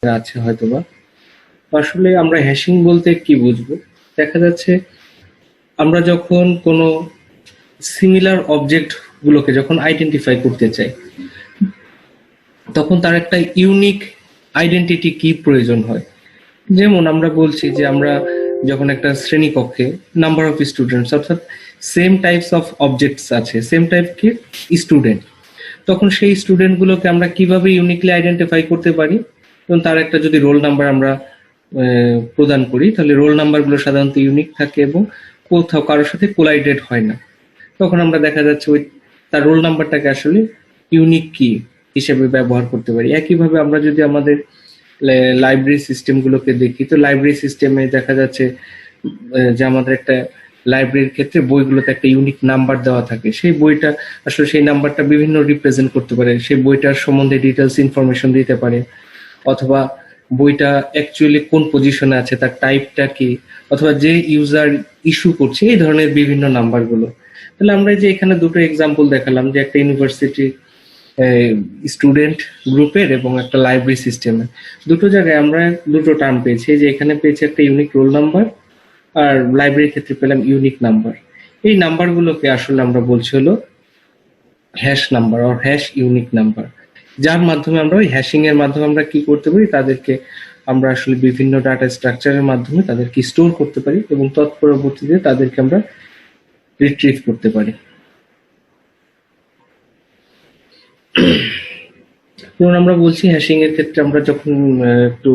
আছে হয়তোবা। আসলে আমরা হ্যাশিং বলতে কি বুঝবো? দেখা যাচ্ছে আমরা যখন কোনো সিমিলার অবজেক্ট গুলোকে যখন আইডেন্টিফাই করতে চাই, তখন তার একটা ইউনিক আইডেন্টিটি কি প্রয়োজন হয়। যেমন আমরা বলছি যে আমরা যখন একটা শ্রেণীকক্ষে নাম্বার অফ স্টুডেন্টস, অর্থাৎ সেম টাইপস অফ অবজেক্টস আছে, সেম টাইপ কি স্টুডেন্ট, তখন সেই স্টুডেন্ট গুলোকে আমরা কিভাবে ইউনিকলি আইডেন্টিফাই করতে পারি। এবং তার একটা যদি রোল নাম্বার আমরা প্রদান করি, তাহলে রোল নাম্বার গুলো সাধারণত ইউনিক থাকে এবং কোথাও কারোর সাথে কোলাইডেড হয় না। তখন আমরা দেখা যাচ্ছে ওই তার রোল নাম্বারটাকে আসলে ইউনিক কি হিসেবে ব্যবহার করতে পারি। একইভাবে আমরা যদি আমাদের লাইব্রেরি সিস্টেম গুলোকে দেখি, তো লাইব্রেরি সিস্টেমে দেখা যাচ্ছে যে আমাদের একটা লাইব্রেরির ক্ষেত্রে বইগুলোতে একটা ইউনিক নাম্বার দেওয়া থাকে। সেই বইটা আসলে সেই নাম্বারটা বিভিন্ন রিপ্রেজেন্ট করতে পারে, সেই বইটার সম্বন্ধে ডিটেলস ইনফরমেশন দিতে পারে, অথবা বইটা অ্যাকচুয়ালি কোন পজিশনে আছে, তার টাইপটা কি, অথবা যে ইউজার ইস্যু করছে, এই ধরনের বিভিন্ন নাম্বারগুলো। তাহলে আমরা যে এখানে দুটো এক্সাম্পল দেখালাম, যে একটা ইউনিভার্সিটি স্টুডেন্ট গ্রুপের এবং একটা লাইব্রেরি সিস্টেমের, দুটো জায়গায় আমরা দুটো টার্ম পেয়েছি। যে এখানে পেয়েছি একটা ইউনিক রোল নাম্বার, আর লাইব্রেরির ক্ষেত্রে পেলাম ইউনিক নাম্বার। এই নাম্বারগুলোকে আসলে আমরা বলছি হলো হ্যাশ নাম্বার আর হ্যাশ ইউনিক নাম্বার, যার মাধ্যমে আমরা ওই হ্যাশিং এর মাধ্যমে আমরা কি করতে পারি, তাদেরকে আমরা আসলে বিভিন্ন ডাটা স্ট্রাকচারের মাধ্যমে তাদেরকে স্টোর করতে পারি এবং তৎপরবর্তীতে তাদেরকে আমরা রিট্রিভ করতে পারি। যেমন আমরা বলছি হ্যাশিং এর ক্ষেত্রে আমরা যখন একটু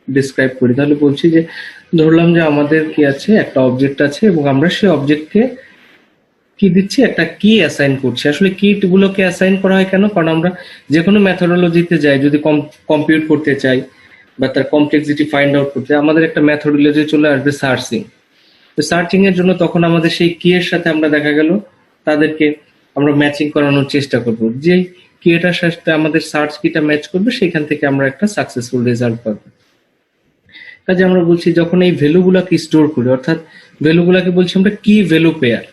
ডিসক্রাইব করি, তাহলে বলছি যে ধরলাম যে আমাদের কি আছে, একটা অবজেক্ট আছে এবং আমরা সেই অবজেক্টকে কি দিচ্ছি, একটা কি অ্যাসাইন করছি। আসলে কি গুলোকে অ্যাসাইন করা হয় কেন? কারণ আমরা যে কোনো মেথোডোলজিতে যাই, যদি কম্পিউট করতে চাই বা তার কমপ্লেক্সিটি ফাইন্ড আউট করতে, আমাদের একটা মেথোডোলজি চলে আসবে সার্চিং। তো সার্চিং এর জন্য তখন আমাদের সেই কি এর সাথে আমরা দেখা গেল তাদেরকে আমরা ম্যাচিং করানোর চেষ্টা করব। যে কি এটার সাথে আমাদের সার্চ কিটা ম্যাচ করবে, সেখান থেকে আমরা একটা সাকসেসফুল রেজাল্ট পাবো। কাজে আমরা বলছি যখন এই ভ্যালুগুলোকে স্টোর করি, অর্থাৎ ভ্যালুগুলোকে বলছি আমরা কি ভ্যালু পেয়ার।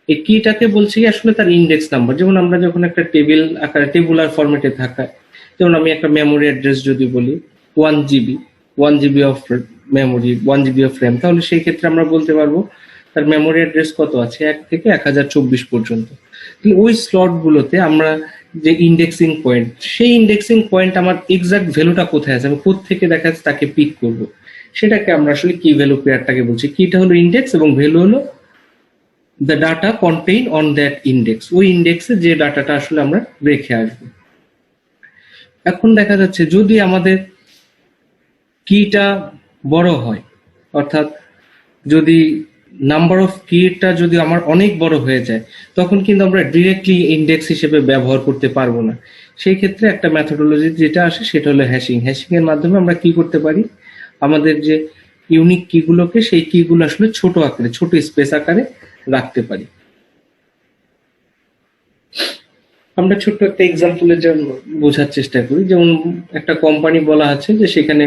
এই কিটাকে বলছি আসলে তার ইন্ডেক্স নাম্বার। যেমন আমরা যখন একটা টেবিল আকারে টেবুলার ফরম্যাটে থাকায়, যেমন আমি একটা মেমোরি অ্যাড্রেস যদি বলি 1 GB of memory, 1 GB of RAM, তাহলে সেই ক্ষেত্রে আমরা বলতে পারবো তার মেমোরি অ্যাড্রেস কত আছে, 1 থেকে 1024 পর্যন্ত। তাহলে ওই স্লট গুলোতে আমরা যে ইন্ডেক্সিং পয়েন্ট, সেই ইন্ডেক্সিং পয়েন্ট আমার এক্সাক্ট ভ্যালুটা কোথায় আছে, আমি কোত্থেকে দেখা যাচ্ছে তাকে পিক করব, সেটাকে আমরা আসলে কি ভ্যালু পেয়ারটাকে বলছি। কিটা হলো ইন্ডেক্স এবং ভ্যালু হলো the data contained on that index, ওই ইন্ডেক্সে যে ডাটাটা আসলে আমরা রেখে আসবো। এখন দেখা যাচ্ছে যদি আমাদের কিটা বড় হয়, অর্থাৎ যদি নাম্বার অফ কিটা যদি আমার অনেক বড় হয়ে যায়, তখন কিন্তু আমরা ডিরেক্টলি ইন্ডেক্স হিসেবে ব্যবহার করতে পারবো না। সেই ক্ষেত্রে একটা মেথোডোলজি যেটা আসে সেটা হলো হ্যাশিং। হ্যাশিং এর মাধ্যমে আমরা কি করতে পারি, আমাদের যে ইউনিক কিগুলোকে, সেই কিগুলো আসলে ছোট আকারে, ছোট স্পেস আকারে রাখতে পারি। আমরা ছোট্ট একটা এক্সাম্পলের জন্য বোঝার চেষ্টা করি। যেমন একটা কোম্পানি বলা আছে যে সেখানে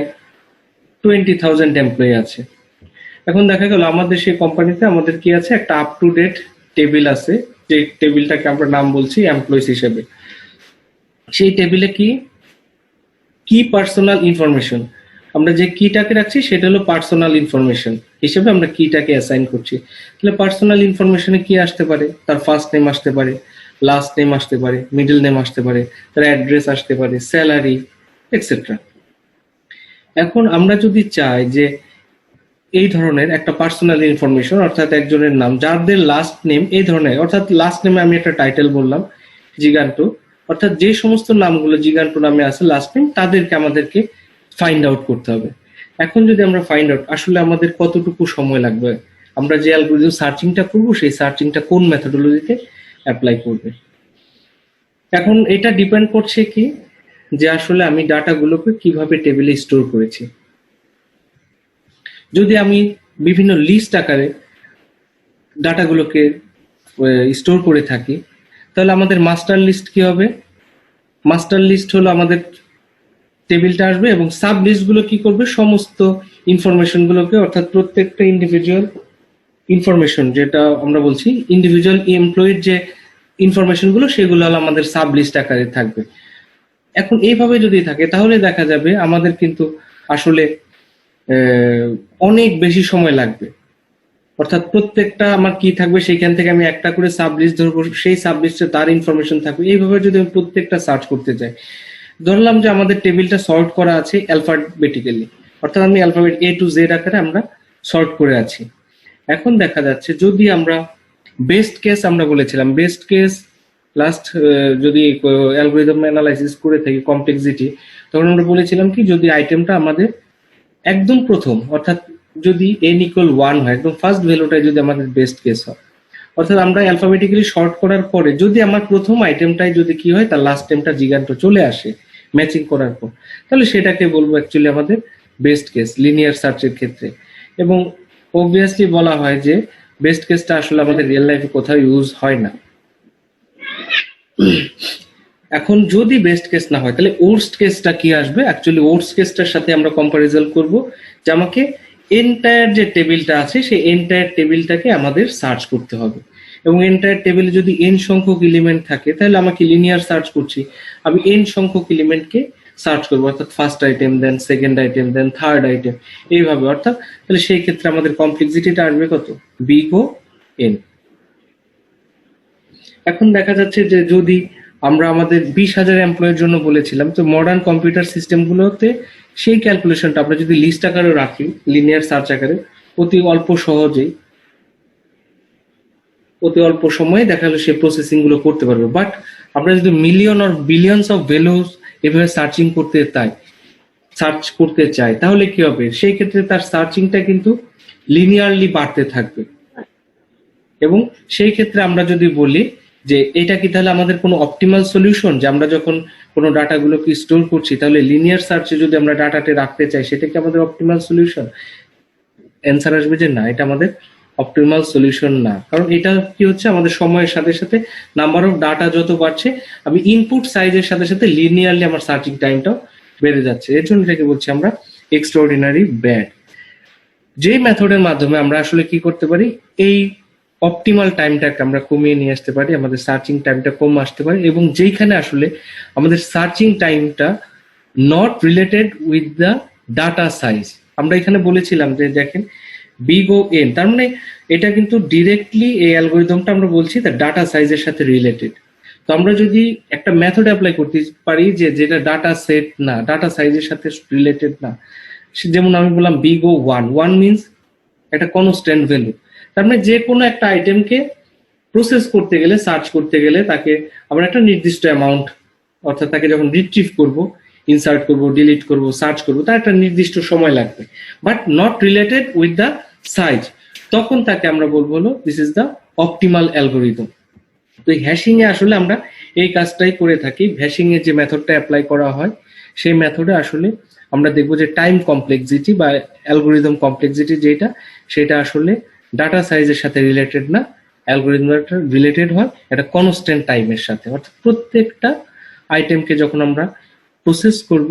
20,000 এমপ্লয়ি আছে। এখন দেখা গেল আমাদের সেই কোম্পানিতে আমাদের কি আছে, একটা আপ টু ডেট টেবিল আছে, যে টেবিলটাকে আমরা নাম বলছি এমপ্লয়িজ হিসেবে। সেই টেবিলে কি কি পার্সোনাল ইনফরমেশন, আমরা যে কিটাকে রাখছি সেটা হলো পার্সোনাল ইনফরমেশন হিসেবে আমরা কিটাকে অ্যাসাইন করছি। তাহলে পার্সোনাল ইনফরমেশনে কি আসতে পারে, তার ফার্স্ট নেম আসতে পারে, লাস্ট নেম আসতে পারে, মিডল নেম আসতে পারে, তার অ্যাড্রেস আসতে পারে, স্যালারি, এক্সেট্রা। এখন আমরা যদি চাই যে এই ধরনের একটা পার্সোনাল ইনফরমেশন, অর্থাৎ একজনের নাম যাদের লাস্ট নেম এই ধরনের, অর্থাৎ লাস্ট নেমে আমি একটা টাইটেল বললাম জিগান্টো, অর্থাৎ যে সমস্ত নামগুলো জিগান্টো নামে আছে লাস্ট নেম, তাদেরকে আমাদেরকে ফাইন্ড আউট করতে হবে। এখন যদি আমরা ফাইন্ড আউট, আসলে আমাদের কতটুকু সময় লাগবে, আমরা যে অ্যালগরিদম সার্চিংটা করব সেই সার্চিংটা কোন মেথোডোলজিতে অ্যাপ্লাই করবে। এখন এটা ডিপেন্ড করছে কি, যে আসলে আমি ডাটাগুলোকে কিভাবে টেবিলে স্টোর করেছি। যদি আমি বিভিন্ন লিস্ট আকারে ডাটাগুলোকে স্টোর করে থাকি, তাহলে আমাদের মাস্টার লিস্ট কি হবে, মাস্টার লিস্ট হলো আমাদের টেবিলটা আসবে এবং সাব লিস্ট গুলো কি করবে, সমস্ত ইনফরমেশন গুলোকে, অর্থাৎ প্রত্যেকটা ইন্ডিভিজুয়াল ইনফরমেশন, যেটা আমরা বলছি ইন্ডিভিজুয়াল এমপ্লয়ির যে ইনফরমেশন গুলো, সেগুলো হলো আমাদের সাব লিস্ট আকারে থাকবে। এখন এইভাবে যদি থাকে তাহলে দেখা যাবে আমাদের কিন্তু আসলে অনেক বেশি সময় লাগবে। অর্থাৎ প্রত্যেকটা আমার কি থাকবে, সেইখান থেকে আমি একটা করে সাব লিস্ট ধরবো, সেই সাব লিস্টে তার ইনফরমেশন থাকবে। এইভাবে যদি আমি প্রত্যেকটা সার্চ করতে চাই, ধরলাম যে আমাদের টেবিলটা সর্ট করা আছে অ্যালফাবেটিক্যালি, অর্থাৎ আমি অ্যালফাবেট এ টু জেড আকারে আমরা সর্ট করে আছি। এখন দেখা যাচ্ছে যদি আমরা বেস্ট কেস, আমরা বলেছিলাম বেস্ট কেস লাস্ট যদি অ্যালগরিদম অ্যানালাইসিস করে থাকি কমপ্লেক্সিটি, তখন আমরা বলেছিলাম কি যদি আইটেমটা আমাদের একদম প্রথম, অর্থাৎ যদি n ইকুয়াল 1 হয়, একদম ফার্স্ট ভ্যালুটাই যদি আমাদের বেস্ট কেস হয়, অর্থাৎ আমরা অ্যালফাবেটিক্যালি শর্ট করার পরে যদি আমার প্রথম আইটেমটাই যদি কি হয় তার লাস্ট টেমটা জিগান্ত চলে আসে ম্যাচিং করার পর, তাহলে সেটাকে বলবো অ্যাকচুয়ালি আমাদের বেস্ট কেস লিনিয়ার সার্চের ক্ষেত্রে। এবং অবভিয়াসলি বলা হয় যে বেস্ট কেসটা আসলে আমাদের রিয়েল লাইফে কোথাও ইউজ হয় না। এখন যদি বেস্ট কেস না হয় তাহলে ওর্স্ট কেসটা কি আসবে, অ্যাকচুয়ালি ওর্স্ট কেসটার সাথে আমরা কম্পারিজন করব যে আমাকে এন্টায়ার যে টেবিলটা আছে সেই এন্টায়ার টেবিলটাকে আমাদের সার্চ করতে হবে। এবং এন্টায়ার টেবিলে যদি এন সংখ্যক এলিমেন্ট থাকে তাহলে আমাকে লিনিয়ার সার্চ করছি, আমি এন সংখ্যক এলিমেন্টকে সার্চ করবো, অর্থাৎ first item then second item then third item এইভাবে। অর্থাৎ তাহলে সেই ক্ষেত্রে আমাদের কমপ্লেক্সিটিটা আসবে কত, বিগ ও এন। এখন দেখা যাচ্ছে যে যদি আমরা আমাদের 20,000 এমপ্লয়ের জন্য বলেছিলাম, তো মডার্ন কম্পিউটার সিস্টেমগুলোতে সেই ক্যালকুলেশনটা আমরা যদি লিস্ট আকারে রাখি লিনিয়ার সার্চ আকারে, অতি অল্প সহজেই অতি অল্প সময়ে দেখা গেলো সে প্রসেসিং গুলো করতে পারবে। বাট আমরা যদি million or billions of values এভাবে সার্চ করতে চাই তাহলে কি হবে, সেই ক্ষেত্রে তার সার্চিংটা কিন্তু লিনিয়ারলি বাড়তে থাকবে। এবং সেই ক্ষেত্রে আমরা যদি বলি যে এটা কি তাহলে আমাদের কোনো অপটিমাল সলিউশন, যে আমরা যখন কোনো ডাটাগুলোকে স্টোর করছি তাহলে লিনিয়ার সার্চে যদি আমরা ডাটাতে রাখতে চাই সেটা কি আমাদের অপটিমাল সলিউশন? অ্যান্সার আসবে যে না, এটা আমাদের অপটিমাল সলিউশন না। কারণ এটা কি হচ্ছে, আমাদের সময়ের সাথে সাথে নাম্বার অফ ডাটা যত বাড়ছে আমি ইনপুট সাইজের সাথে সাথে লিনিয়ারলি আমার সার্চিং টাইমটাও বেড়ে যাচ্ছে। এর জন্য এটাকে বলছি আমরা এক্সট্রাঅর্ডিনারি ব্যাড। যে মেথডের মাধ্যমে আমরা আসলে কি করতে পারি, এই অপটিমাল টাইমটাকে আমরা কমিয়ে নিয়ে আসতে পারি, আমাদের সার্চিং টাইমটা কম আসতে পারে, এবং যেইখানে আসলে আমাদের সার্চিং টাইমটা not related with the data size. আমরা এখানে বলেছিলাম যে দেখেন বিগ ও এন, তার মানে এটা কিন্তু ডিরেক্টলি এই অ্যালগরিদমটা আমরা বলছি তার ডাটা সাইজের সাথে রিলেটেড। তো আমরা যদি একটা মেথড অ্যাপ্লাই করতে পারি যে যেটা ডাটা সেট না, ডাটা সাইজের সাথে রিলেটেড না, যেমন আমি বললাম big O one, one means একটা কনস্ট্যান্ট ভ্যালু, তার মানে যে কোনো একটা আইটেমকে প্রসেস করতে গেলে সার্চ করতে গেলে তাকে আমরা একটা নির্দিষ্ট অ্যামাউন্ট, অর্থাৎ তাকে যখন রিট্রিভ করব, ইনসার্ট করব, ডিলিট করব, সার্চ করব, তার একটা নির্দিষ্ট সময় লাগবে, but not related with the size, তখন তাকে আমরা বলবো হলো this is the optimal algorithm. তো এই হ্যাশিং এ আসলে আমরা এই কাজটাই করে থাকি। হ্যাশিং এর যে মেথডটা অ্যাপ্লাই করা হয় সেই মেথডে আসলে আমরা দেখবো যে টাইম কমপ্লেক্সিটি বা অ্যালগরিদম কমপ্লেক্সিটি যেটা, সেটা আসলে ডাটা সাইজের সাথে রিলেটেড না, অ্যালগরিদমটা রিলেটেড হয় একটা কনস্ট্যান্ট টাইমের সাথে। অর্থাৎ প্রত্যেকটা আইটেমকে যখন আমরা প্রসেস করব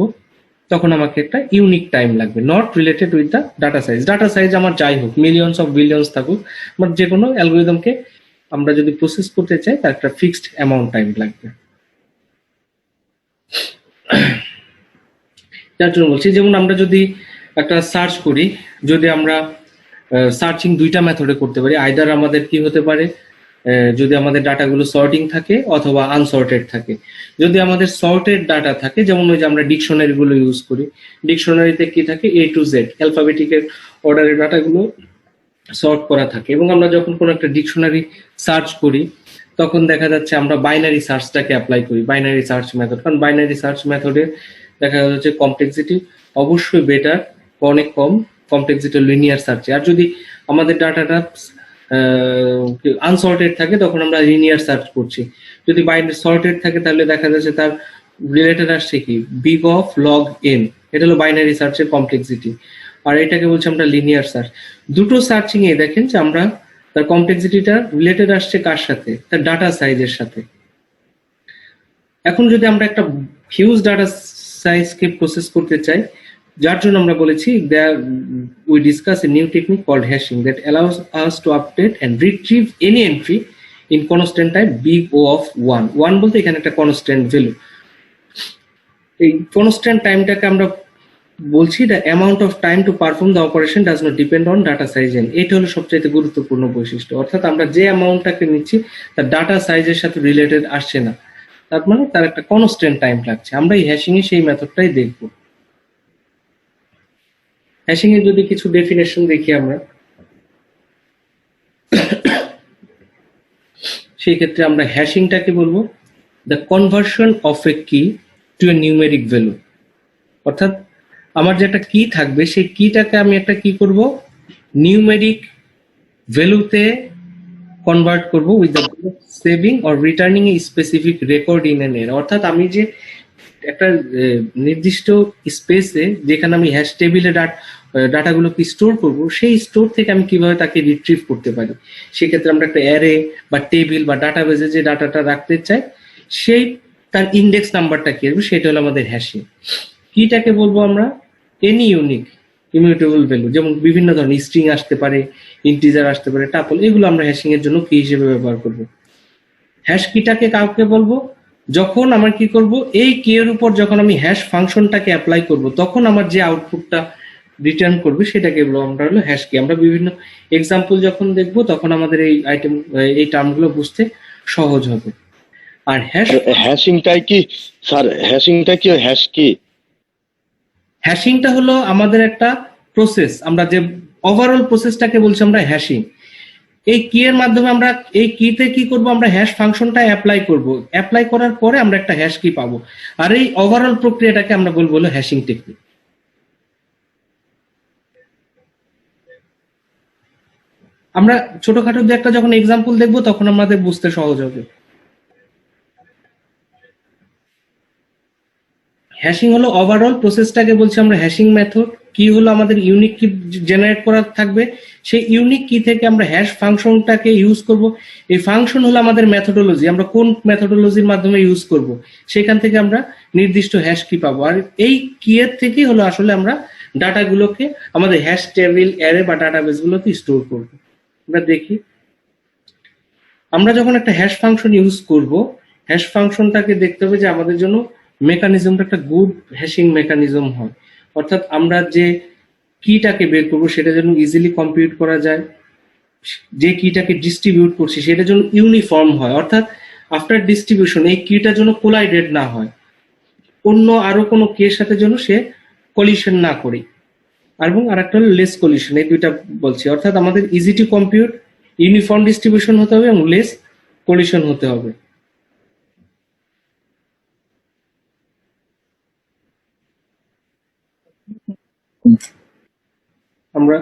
তখন আমাকে একটা ইউনিক টাইম লাগবে, not related with the data size. Data size আমার যাই হোক, মিলিয়নস অফ বিলিয়নস থাকুক, বাট যে কোনো অ্যালগরিদমকে আমরা যদি প্রসেস করতে চাই তার একটা ফিক্সড অ্যামাউন্ট টাইম লাগবে। যার জন্য বলছি, যেমন আমরা যদি একটা সার্চ করি, যদি আমরা সার্চিং দুইটা মেথডে করতে পারি, আইদার আমাদের কি হতে পারে, যদি আমাদের ডাটাগুলো সর্টিং থাকে অথবা আনসর্টেড থাকে। যদি আমাদের সর্টেড ডাটা থাকে, যেমন ওই যে আমরা ডিকশনারি গুলো ইউজ করি, ডিকশনারিতে কি থাকে এ টু জেড অ্যালফাবেটিকের অর্ডারের ডাটাগুলো সর্ট করা থাকে, এবং আমরা যখন কোনো একটা ডিকশনারি সার্চ করি তখন দেখা যাচ্ছে আমরা বাইনারি সার্চটাকে অ্যাপ্লাই করি, বাইনারি সার্চ মেথড। কারণ বাইনারি সার্চ মেথডে দেখা যাচ্ছে কমপ্লেক্সিটি অবশ্যই বেটার, অনেক কম কমপ্লেক্সিটি লিনিয়ার সার্চে। আর যদি আমাদের ডাটাটা আনসর্টেড থাকে তখন আমরা লিনিয়ার সার্চ করছি। যদি বাইনারি সর্টেড থাকে তাহলে দেখা যাচ্ছে তার রিলেটেড আসছে কি বিগ অফ লগ এন, এটা হলো বাইনারি সার্চের কমপ্লেক্সিটি, আর এটাকে বলছি আমরা লিনিয়ার সার্চ। দুটো সার্চিং এ দেখেন যে আমরা তার কমপ্লেক্সিটিটা রিলেটেড আসছে কার সাথে, তার ডাটা সাইজের সাথে। এখন যদি আমরা একটা হিউজ ডাটা সাইজকে প্রসেস করতে চাই, যার জন্য আমরা বলেছি we discuss a new technique called hashing that allows us to update and retrieve any entry in constant type big O of 1 বলতে এখানে একটা কনস্ট্যান্ট ভ্যালু। এই কনস্ট্যান্ট টাইমটাকে আমরা বলছি the amount of time to perform the operation does not depend on data size N. এটা হলো সবচাইতে গুরুত্বপূর্ণ বৈশিষ্ট্য, অর্থাৎ আমরা যে অ্যামাউন্টটাকে নিচ্ছি তার ডাটা সাইজের সাথে রিলেটেড আসছে না, তার মানে তার একটা কনস্ট্যান্ট টাইম লাগছে। আমরা এই হ্যাশিং এ সেই মেথডটাই দেখব। হ্যাশিং এর যদি কিছু ডেফিনেশন দেখি আমরা, সেই ক্ষেত্রে আমরা হ্যাশিংটাকে বলবো দ্য কনভার্সন অফ এ কি টু এ নিউমেরিক ভ্যালু। অর্থাৎ আমার যে একটা কি থাকবে সেই কিটাকে আমি একটা কি করব, নিউমেরিক ভ্যালুতে কনভার্ট করব with the saving or returning a specific record in an এর। অর্থাৎ আমি যে একটা নির্দিষ্ট স্পেসে যেখানে আমি হ্যাশ টেবিলে ডাটাগুলোকে স্টোর করব, সেই স্টোর থেকে আমি কিভাবে তাকে রিট্রিভ করতে পারি। সেক্ষেত্রে আমরা একটা অ্যারে বা টেবিল বা ডাটাবেজে যে ডাটাটা রাখতে চাই সেই তার ইন্ডেক্স নাম্বারটা কি আসবে, সেটা হলো আমাদের হ্যাশিং। কিটাকে বলবো আমরা এনি ইউনিক ইমিউটেবল ভ্যালু, যেমন বিভিন্ন ধরনের স্ট্রিং আসতে পারে, ইন্টিজার আসতে পারে, টাপল, এগুলো আমরা হ্যাশিং এর জন্য কি হিসেবে ব্যবহার করব। হ্যাশ কিটাকে কাউকে বলবো যখন আমার কি করব, এই কি এর উপর যখন আমি হ্যাশ ফাংশনটাকে অ্যাপ্লাই করব তখন আমার যে আউটপুটটা রিটার্ন করবে সেটাকে বলবো আমরা হলো হ্যাশ কি। আমরা বিভিন্ন এক্সাম্পল যখন দেখব তখন আমাদের এই টার্মগুলো বুঝতে সহজ হবে। আর হ্যাশিংটাই কি স্যার, হ্যাশিংটা কি হ্যাশ কি? হ্যাশিংটা হলো আমাদের একটা প্রসেস, আমরা যে ওভারঅল প্রসেসটাকে বলছি আমরা হ্যাশিং। এই কি এর মাধ্যমে আমরা এই কিতে কি করব, আমরা হ্যাশ ফাংশনটা অ্যাপ্লাই করব, অ্যাপ্লাই করার পরে আমরা একটা হ্যাশ কি পাবো। আর এই ওভারঅল প্রক্রিয়াটাকে আমরা বলবো হলো হ্যাশিং টেকনিক। আমরা ছোটখাটো যে একটা যখন এক্সাম্পল দেখবো তখন আমাদের বুঝতে সহজ হবে। হ্যাশিং হলো ওভারঅল প্রসেসটাকে বলছি আমরা হ্যাশিং মেথড। কি হলো আমাদের ইউনিক কি জেনারেট করা থাকবে, সেই ইউনিক কি থেকে আমরা হ্যাশ ফাংশনটাকে ইউজ করব। এই ফাংশন হলো আমাদের মেথোডোলজি, আমরা কোন মেথোডোলজির মাধ্যমে ইউজ করব সেখান থেকে আমরা নির্দিষ্ট হ্যাশ কি পাবো। আর এই কি এর থেকে হলো আসলে আমরা ডাটাগুলোকে আমাদের হ্যাশ টেবিল, অ্যারে বা ডাটাবেস গুলোকে স্টোর করব। আমরা দেখি, আমরা যখন একটা হ্যাশ ফাংশন ইউজ করব, হ্যাশ ফাংশনটাকে দেখতে হবে যে আমাদের জন্য মেকানিজমটা একটা গুড হ্যাশিং মেকানিজম হয়। অর্থাৎ আমরা যে কিটাকে বের করবো সেটা যেন ইজিলি কম্পিউট করা যায়, যে কিটাকে ডিস্ট্রিবিউট করছি সেটা যেন ইউনিফর্ম হয়, অর্থাৎ আফটার ডিস্ট্রিবিউশন এই কিটা যেন কোলাইডেড না হয়, অন্য আরো কোনো কি এর সাথে যেন সে কলিশন না করে। এবং আরেকটা হলো লেস কলিশন, এই দুইটা বলছি। অর্থাৎ আমাদের easy to compute, uniform distribution হতে হবে এবং লেস কলিশন হতে হবে। আমরা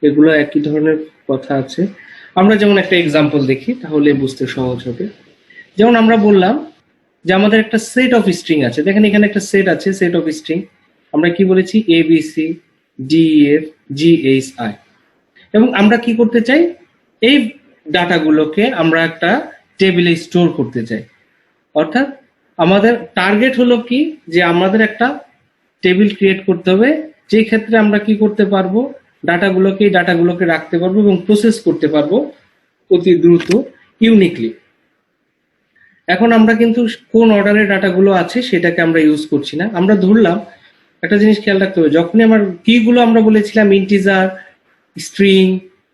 এগুলো একই ধরনের কথা আছে। আমরা যেমন একটা এক্সাম্পল দেখি তাহলে বুঝতে সহজ হবে। যেমন আমরা বললাম যে আমাদের একটা সেট অফ স্ট্রিং আছে, দেখেন এখানে একটা সেট আছে, সেট অফ স্ট্রিং। আমরা কি বলেছি, A B C D F G H I, এবং আমরা কি করতে চাই, এই ডাটাগুলোকে আমরা একটা টেবিলে স্টোর করতে চাই। অর্থাৎ আমাদের টার্গেট হলো কি, যে আমাদের একটা টেবিল ক্রিয়েট করতে হবে, যে ক্ষেত্রে আমরা কি করতে পারবো, ডাটাগুলোকে রাখতে পারবো এবং প্রসেস করতে পারবো অতি দ্রুত, ইউনিকলি। এখন আমরা কিন্তু কোন অর্ডারের ডাটাগুলো আছে সেটাকে আমরা ইউজ করছি না। আমরা ধরলাম, একটা জিনিস খেয়াল রাখতে হবে, যখনই আমার কিগুলো আমরা বলেছিলাম ইন্টিজার, স্ট্রিং,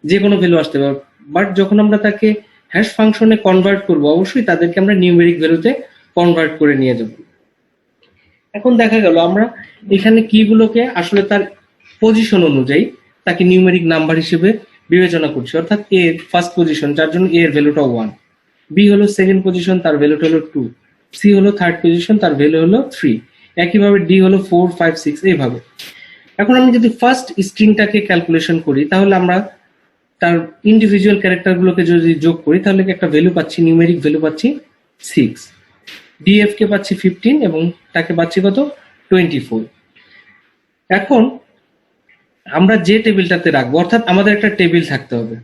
যে কোনো ভ্যালু আসতে পারে, বাট যখন আমরা তাকে হ্যাশ ফাংশনে কনভার্ট করব অবশ্যই তাদেরকে আমরা নিউমেরিক ভ্যালুতে কনভার্ট করে নিয়ে যাব। এখন দেখা গেল আমরা এখানে কিগুলোকে আসলে তার পজিশন অনুযায়ী তাকে নিউমেরিক নাম্বার হিসেবে বিবেচনা করছি। অর্থাৎ এ ফার্স্ট পজিশন, যার জন্য এর ভ্যালুটা 1, বি হলো সেকেন্ড পজিশন, তার ভ্যালুটা হলো 2, সি হলো থার্ড পজিশন, তার ভ্যালু হলো 3, একইভাবে ডি হলো 4, 5, 6, এইভাবে। এখন আমি যদি ফার্স্ট স্ট্রিংটাকে ক্যালকুলেশন করি তাহলে আমরা তার ইন্ডিভিজুয়াল ক্যারেক্টারগুলোকে যদি যোগ করি তাহলে একটা ভ্যালু পাচ্ছি, নিউমেরিক ভ্যালু পাচ্ছি 6, ডিএফ কে পাচ্ছি 15 এবং তাকে পাচ্ছি কত, 24। এখন আমরা যে টেবিলটাতে রাখবো, অর্থাৎ আমাদের একটা টেবিল থাকতে হবে,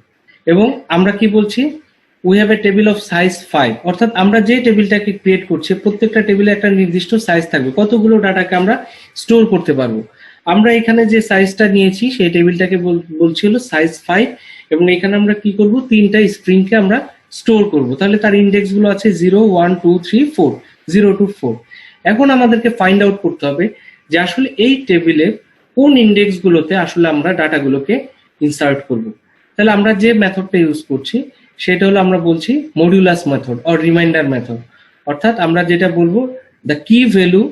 এবং আমরা কি বলছি, we have a table of size 5, অর্থাৎ আমরা যে টেবিলটাকে ক্রিয়েট করছি প্রত্যেকটা টেবিলে একটা নির্দিষ্ট সাইজ থাকবে, কতগুলো ডাটাকে আমরা স্টোর করতে পারবো। আমরা এখানে যে সাইজটা নিয়েছি সেই টেবিলটাকে বলছি হলো সাইজ 5, এবং এখানে আমরা কি করব, 3টা স্ট্রিংকে আমরা স্টোর করব, তাহলে তার ইন্ডেক্স গুলো আছে 0, 1, 2, 3, 4, 0 to 4। এখন আমাদেরকে ফাইন্ড আউট করতে হবে যে আসলে এই টেবিলে কোন ইন্ডেক্স গুলোতে আসলে আমরা ডাটাগুলোকে ইনসার্ট করব। তাহলে আমরা যে মেথডটা ইউজ করছি সেটা হলো আমরা বলছি modulus method or reminder method. অর্থাৎ আমরা যেটা বলবো দ্য কি value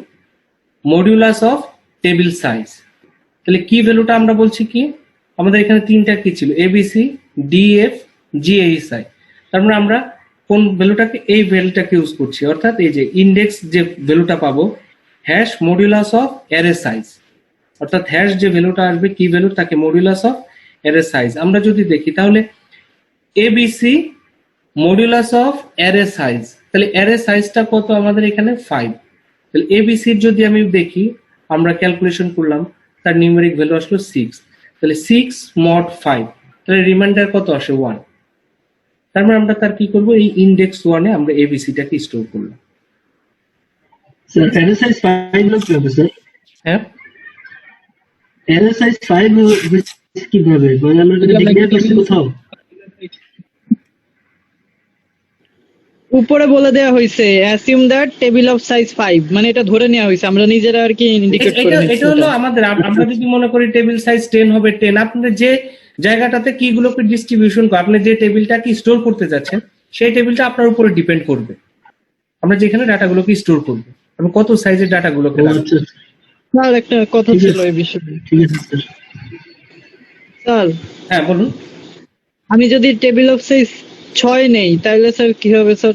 modulus of table size. তাহলে কি ভ্যালুটা আমরা বলছি কি, আমাদের এখানে তিনটা কি ছিল, এবিসি, ডিএফ, জিএইচআই। তারপরে আমরা কোন ভ্যালুটাকে, এই ভ্যালুটাকে ইউজ করছি, অর্থাৎ এই যে ইন্ডেক্স যে ভ্যালুটা পাবো hash modulus of array size, অর্থাৎ হ্যাশ যে ভ্যালুটা আসবে কি ভ্যালু তাকে মডিউলাস অফ অ্যারে সাইজ। আমরা যদি দেখি তাহলে ABC modulus of array size, তাহলে অ্যারে সাইজটা কত আমাদের এখানে 5। তাহলে এবিসির যদি আমি দেখি আমরা ক্যালকুলেশন করলাম তার নিউমেরিক ভ্যালু আসলো 6, তাহলে 6 mod 5, তাহলে রিমাইন্ডার কত আসে 1। তার মানে আমরা তার কি করব, এই ইন্ডেক্স 1 এ আমরা এবিসিটাকে স্টোর করলাম। স্যার অ্যারে সাইজ 5 লোক হবে স্যার, হ্যাঁ অ্যারে সাইজ 5 কিভাবে, মানে আমরা যদি ডিক্লেয়ার করছি কোথাও উপরে বলে দেওয়া হয়েছে assume that table of size 5, মানে এটা ধরে নেওয়া হয়েছে, আমরা নিজেরা আর কি ইন্ডিকেট করে নিচ্ছি। এটা হলো আমাদের, আমরা যদি মনে করি টেবিল সাইজ 10 হবে 10, আপনি যে জায়গাটাতে কি গুলোকে ডিস্ট্রিবিউশন করে আপনি যে টেবিলটা কি স্টোর করতে যাচ্ছেন সেই টেবিলটা আপনার উপরে ডিপেন্ড করবে, আমরা যেখানে ডাটাগুলোকে স্টোর করব এবং কত সাইজের ডাটাগুলোকে রাখবো। আচ্ছা স্যার একটা কথা ঠিক ছিল আছে। এই বিষয়ে। ঠিক আছে স্যার। স্যার হ্যাঁ বলুন। আমি যদি টেবিল অফ সাইজ 6 নেই তাহলে স্যার কি হবে স্যার?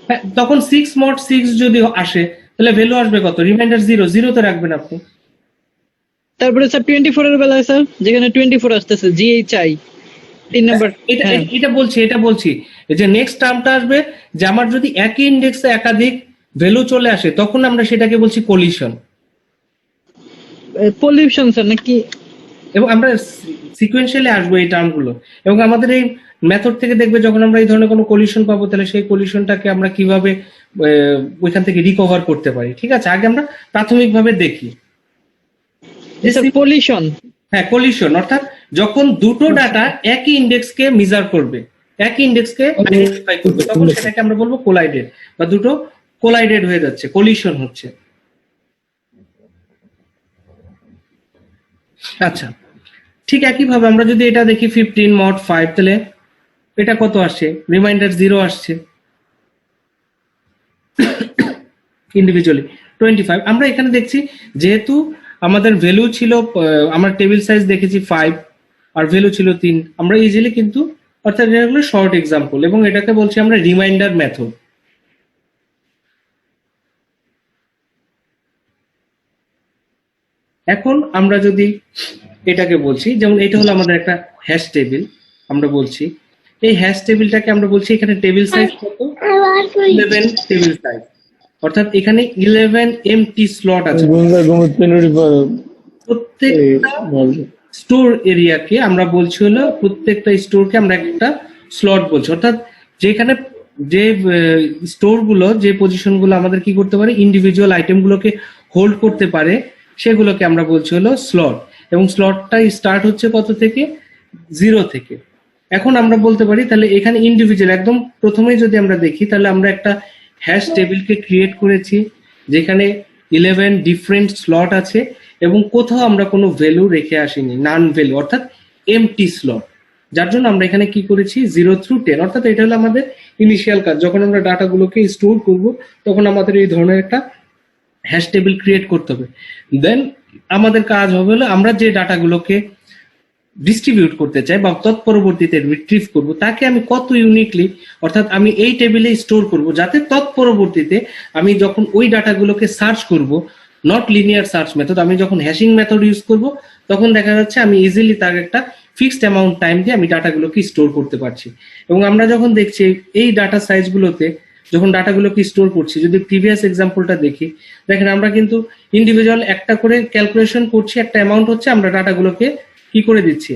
হ্যাঁ, তখন 6 mod 6 যদি আসে তাহলে ভ্যালু আসবে কত, রিমাইন্ডার 0, 0 তে রাখবেন আপনি। তারপরে স্যার 24 এর বেলায় স্যার যেখানে 24 আসতেছে জিএইচআই 3 নাম্বার। এটা বলছি এই যে নেক্সট টার্মটা আসবে যে আমার যদি একই ইন্ডেক্সে একাধিক ভ্যালু চলে আসে তখন আমরা সেটাকে বলছি কোলিশন। পলিউশন স্যার নাকি? এবং আমরা সিকোয়েন্সিয়ালি আসবো এই টার্মগুলো, এবং আমাদের এই মেথড থেকে দেখবে যখন আমরা এই ধরনের কোনো কোলিশন পাবো তাহলে সেই কোলিশনটাকে আমরা কিভাবে ওইখান থেকে রিকভার করতে পারি। ঠিক আছে, আগে আমরা প্রাথমিকভাবে দেখি। পলিউশন, হ্যাঁ কোলিশন অর্থাৎ যখন দুটো ডাটা একই ইন্ডেক্সকে মেজার করবে, একই ইন্ডেক্সকে আইডেন্টিফাই করবে, তখন সেটাকে আমরা বলবো কোলাইডেড, বা দুটো কোলাইডেড হয়ে যাচ্ছে, কোলিশন হচ্ছে। আচ্ছা, ঠিক একইভাবে আমরা যদি এটা দেখি 15 mod 5, তাহলে এটা কত আসছে, রিমাইন্ডার 0 আসছে, ইন্ডিভিজুয়ালি 25। আমরা এখানে দেখছি যেহেতু আমাদের ভ্যালু ছিল, আমরা টেবিল সাইজ দেখেছি 5 আর ভ্যালু ছিল 3, আমরা ইজিলি কিন্তু, অর্থাৎ এটা হলো শর্ট এক্সাম্পল এবং এটাকে বলছি আমরা রিমাইন্ডার মেথড। এখন আমরা যদি এটাকে বলছি, যেমন এটা হলো আমাদের একটা হ্যাশ টেবিল, আমরা বলছি এই হ্যাশ টেবিলটাকে আমরা বলছি এখানে টেবিল সাইজ কত, 11 টেবিল সাইজ, অর্থাৎ এখানে 11 এমটি স্লট আছে। প্রত্যেকটা স্টোর এরিয়াকে আমরা বলছি হলো, প্রত্যেকটা স্টোরকে আমরা একটা স্লট বলছি, অর্থাৎ যেখানে যে স্টোর গুলো, যে পজিশন গুলো আমাদের কি করতে পারে, ইন্ডিভিজুয়াল আইটেম গুলোকে হোল্ড করতে পারে, সেগুলোকে আমরা বলছি হলো স্লট, এবং স্লটটা স্টার্ট হচ্ছে কত থেকে, 0 থেকে। এখন আমরা বলতে পারি তাহলে এখানে ইন্ডিভিজুয়াল, একদম প্রথমেই যদি আমরা দেখি তাহলে আমরা একটা হ্যাশ টেবিলকে ক্রিয়েট করেছি যেখানে 11 ডিফারেন্ট স্লট আছে এবং কোথাও আমরা কোনো ভ্যালু রেখে আসিনি, নান ভ্যালু অর্থাৎ এমটি স্লট, যার জন্য আমরা এখানে কি করেছি 0 through 10, অর্থাৎ এটা হলো আমাদের ইনিশিয়াল কাজ। যখন আমরা ডাটাগুলোকে স্টোর করব তখন আমাদের এই ধরনের একটা হ্যাশ টেবিল ক্রিয়েট করতে হবে। দেন আমাদের কাজ হবে হলো আমরা যে ডাটাগুলোকে ডিস্ট্রিবিউট করতে চাই বা তৎপরবর্তীতে রিট্রিভ করব তাকে আমি কত ইউনিকলি, অর্থাৎ আমি এই টেবিলে স্টোর করব যাতে তৎপরবর্তীতে আমি যখন ওই ডাটাগুলোকে সার্চ করব, নট লিনিয়ার সার্চ মেথড, আমি যখন হ্যাশিং মেথড ইউজ করব তখন দেখা যাচ্ছে আমি ইজিলি তার একটা ফিক্সড অ্যামাউন্ট টাইম দিয়ে আমি ডাটাগুলোকে স্টোর করতে পারছি। এবং আমরা যখন দেখছি এই ডাটা সাইজগুলোতে যখন ডাটাগুলোকে স্টোর করছি, যদি প্রিভিয়াস এক্সাম্পলটা দেখি, দেখেন আমরা কিন্তু ইন্ডিভিজুয়াল একটা করে ক্যালকুলেশন করছি, একটা অ্যামাউন্ট হচ্ছে, আমরা ডাটাগুলোকে কি করে দিচ্ছি,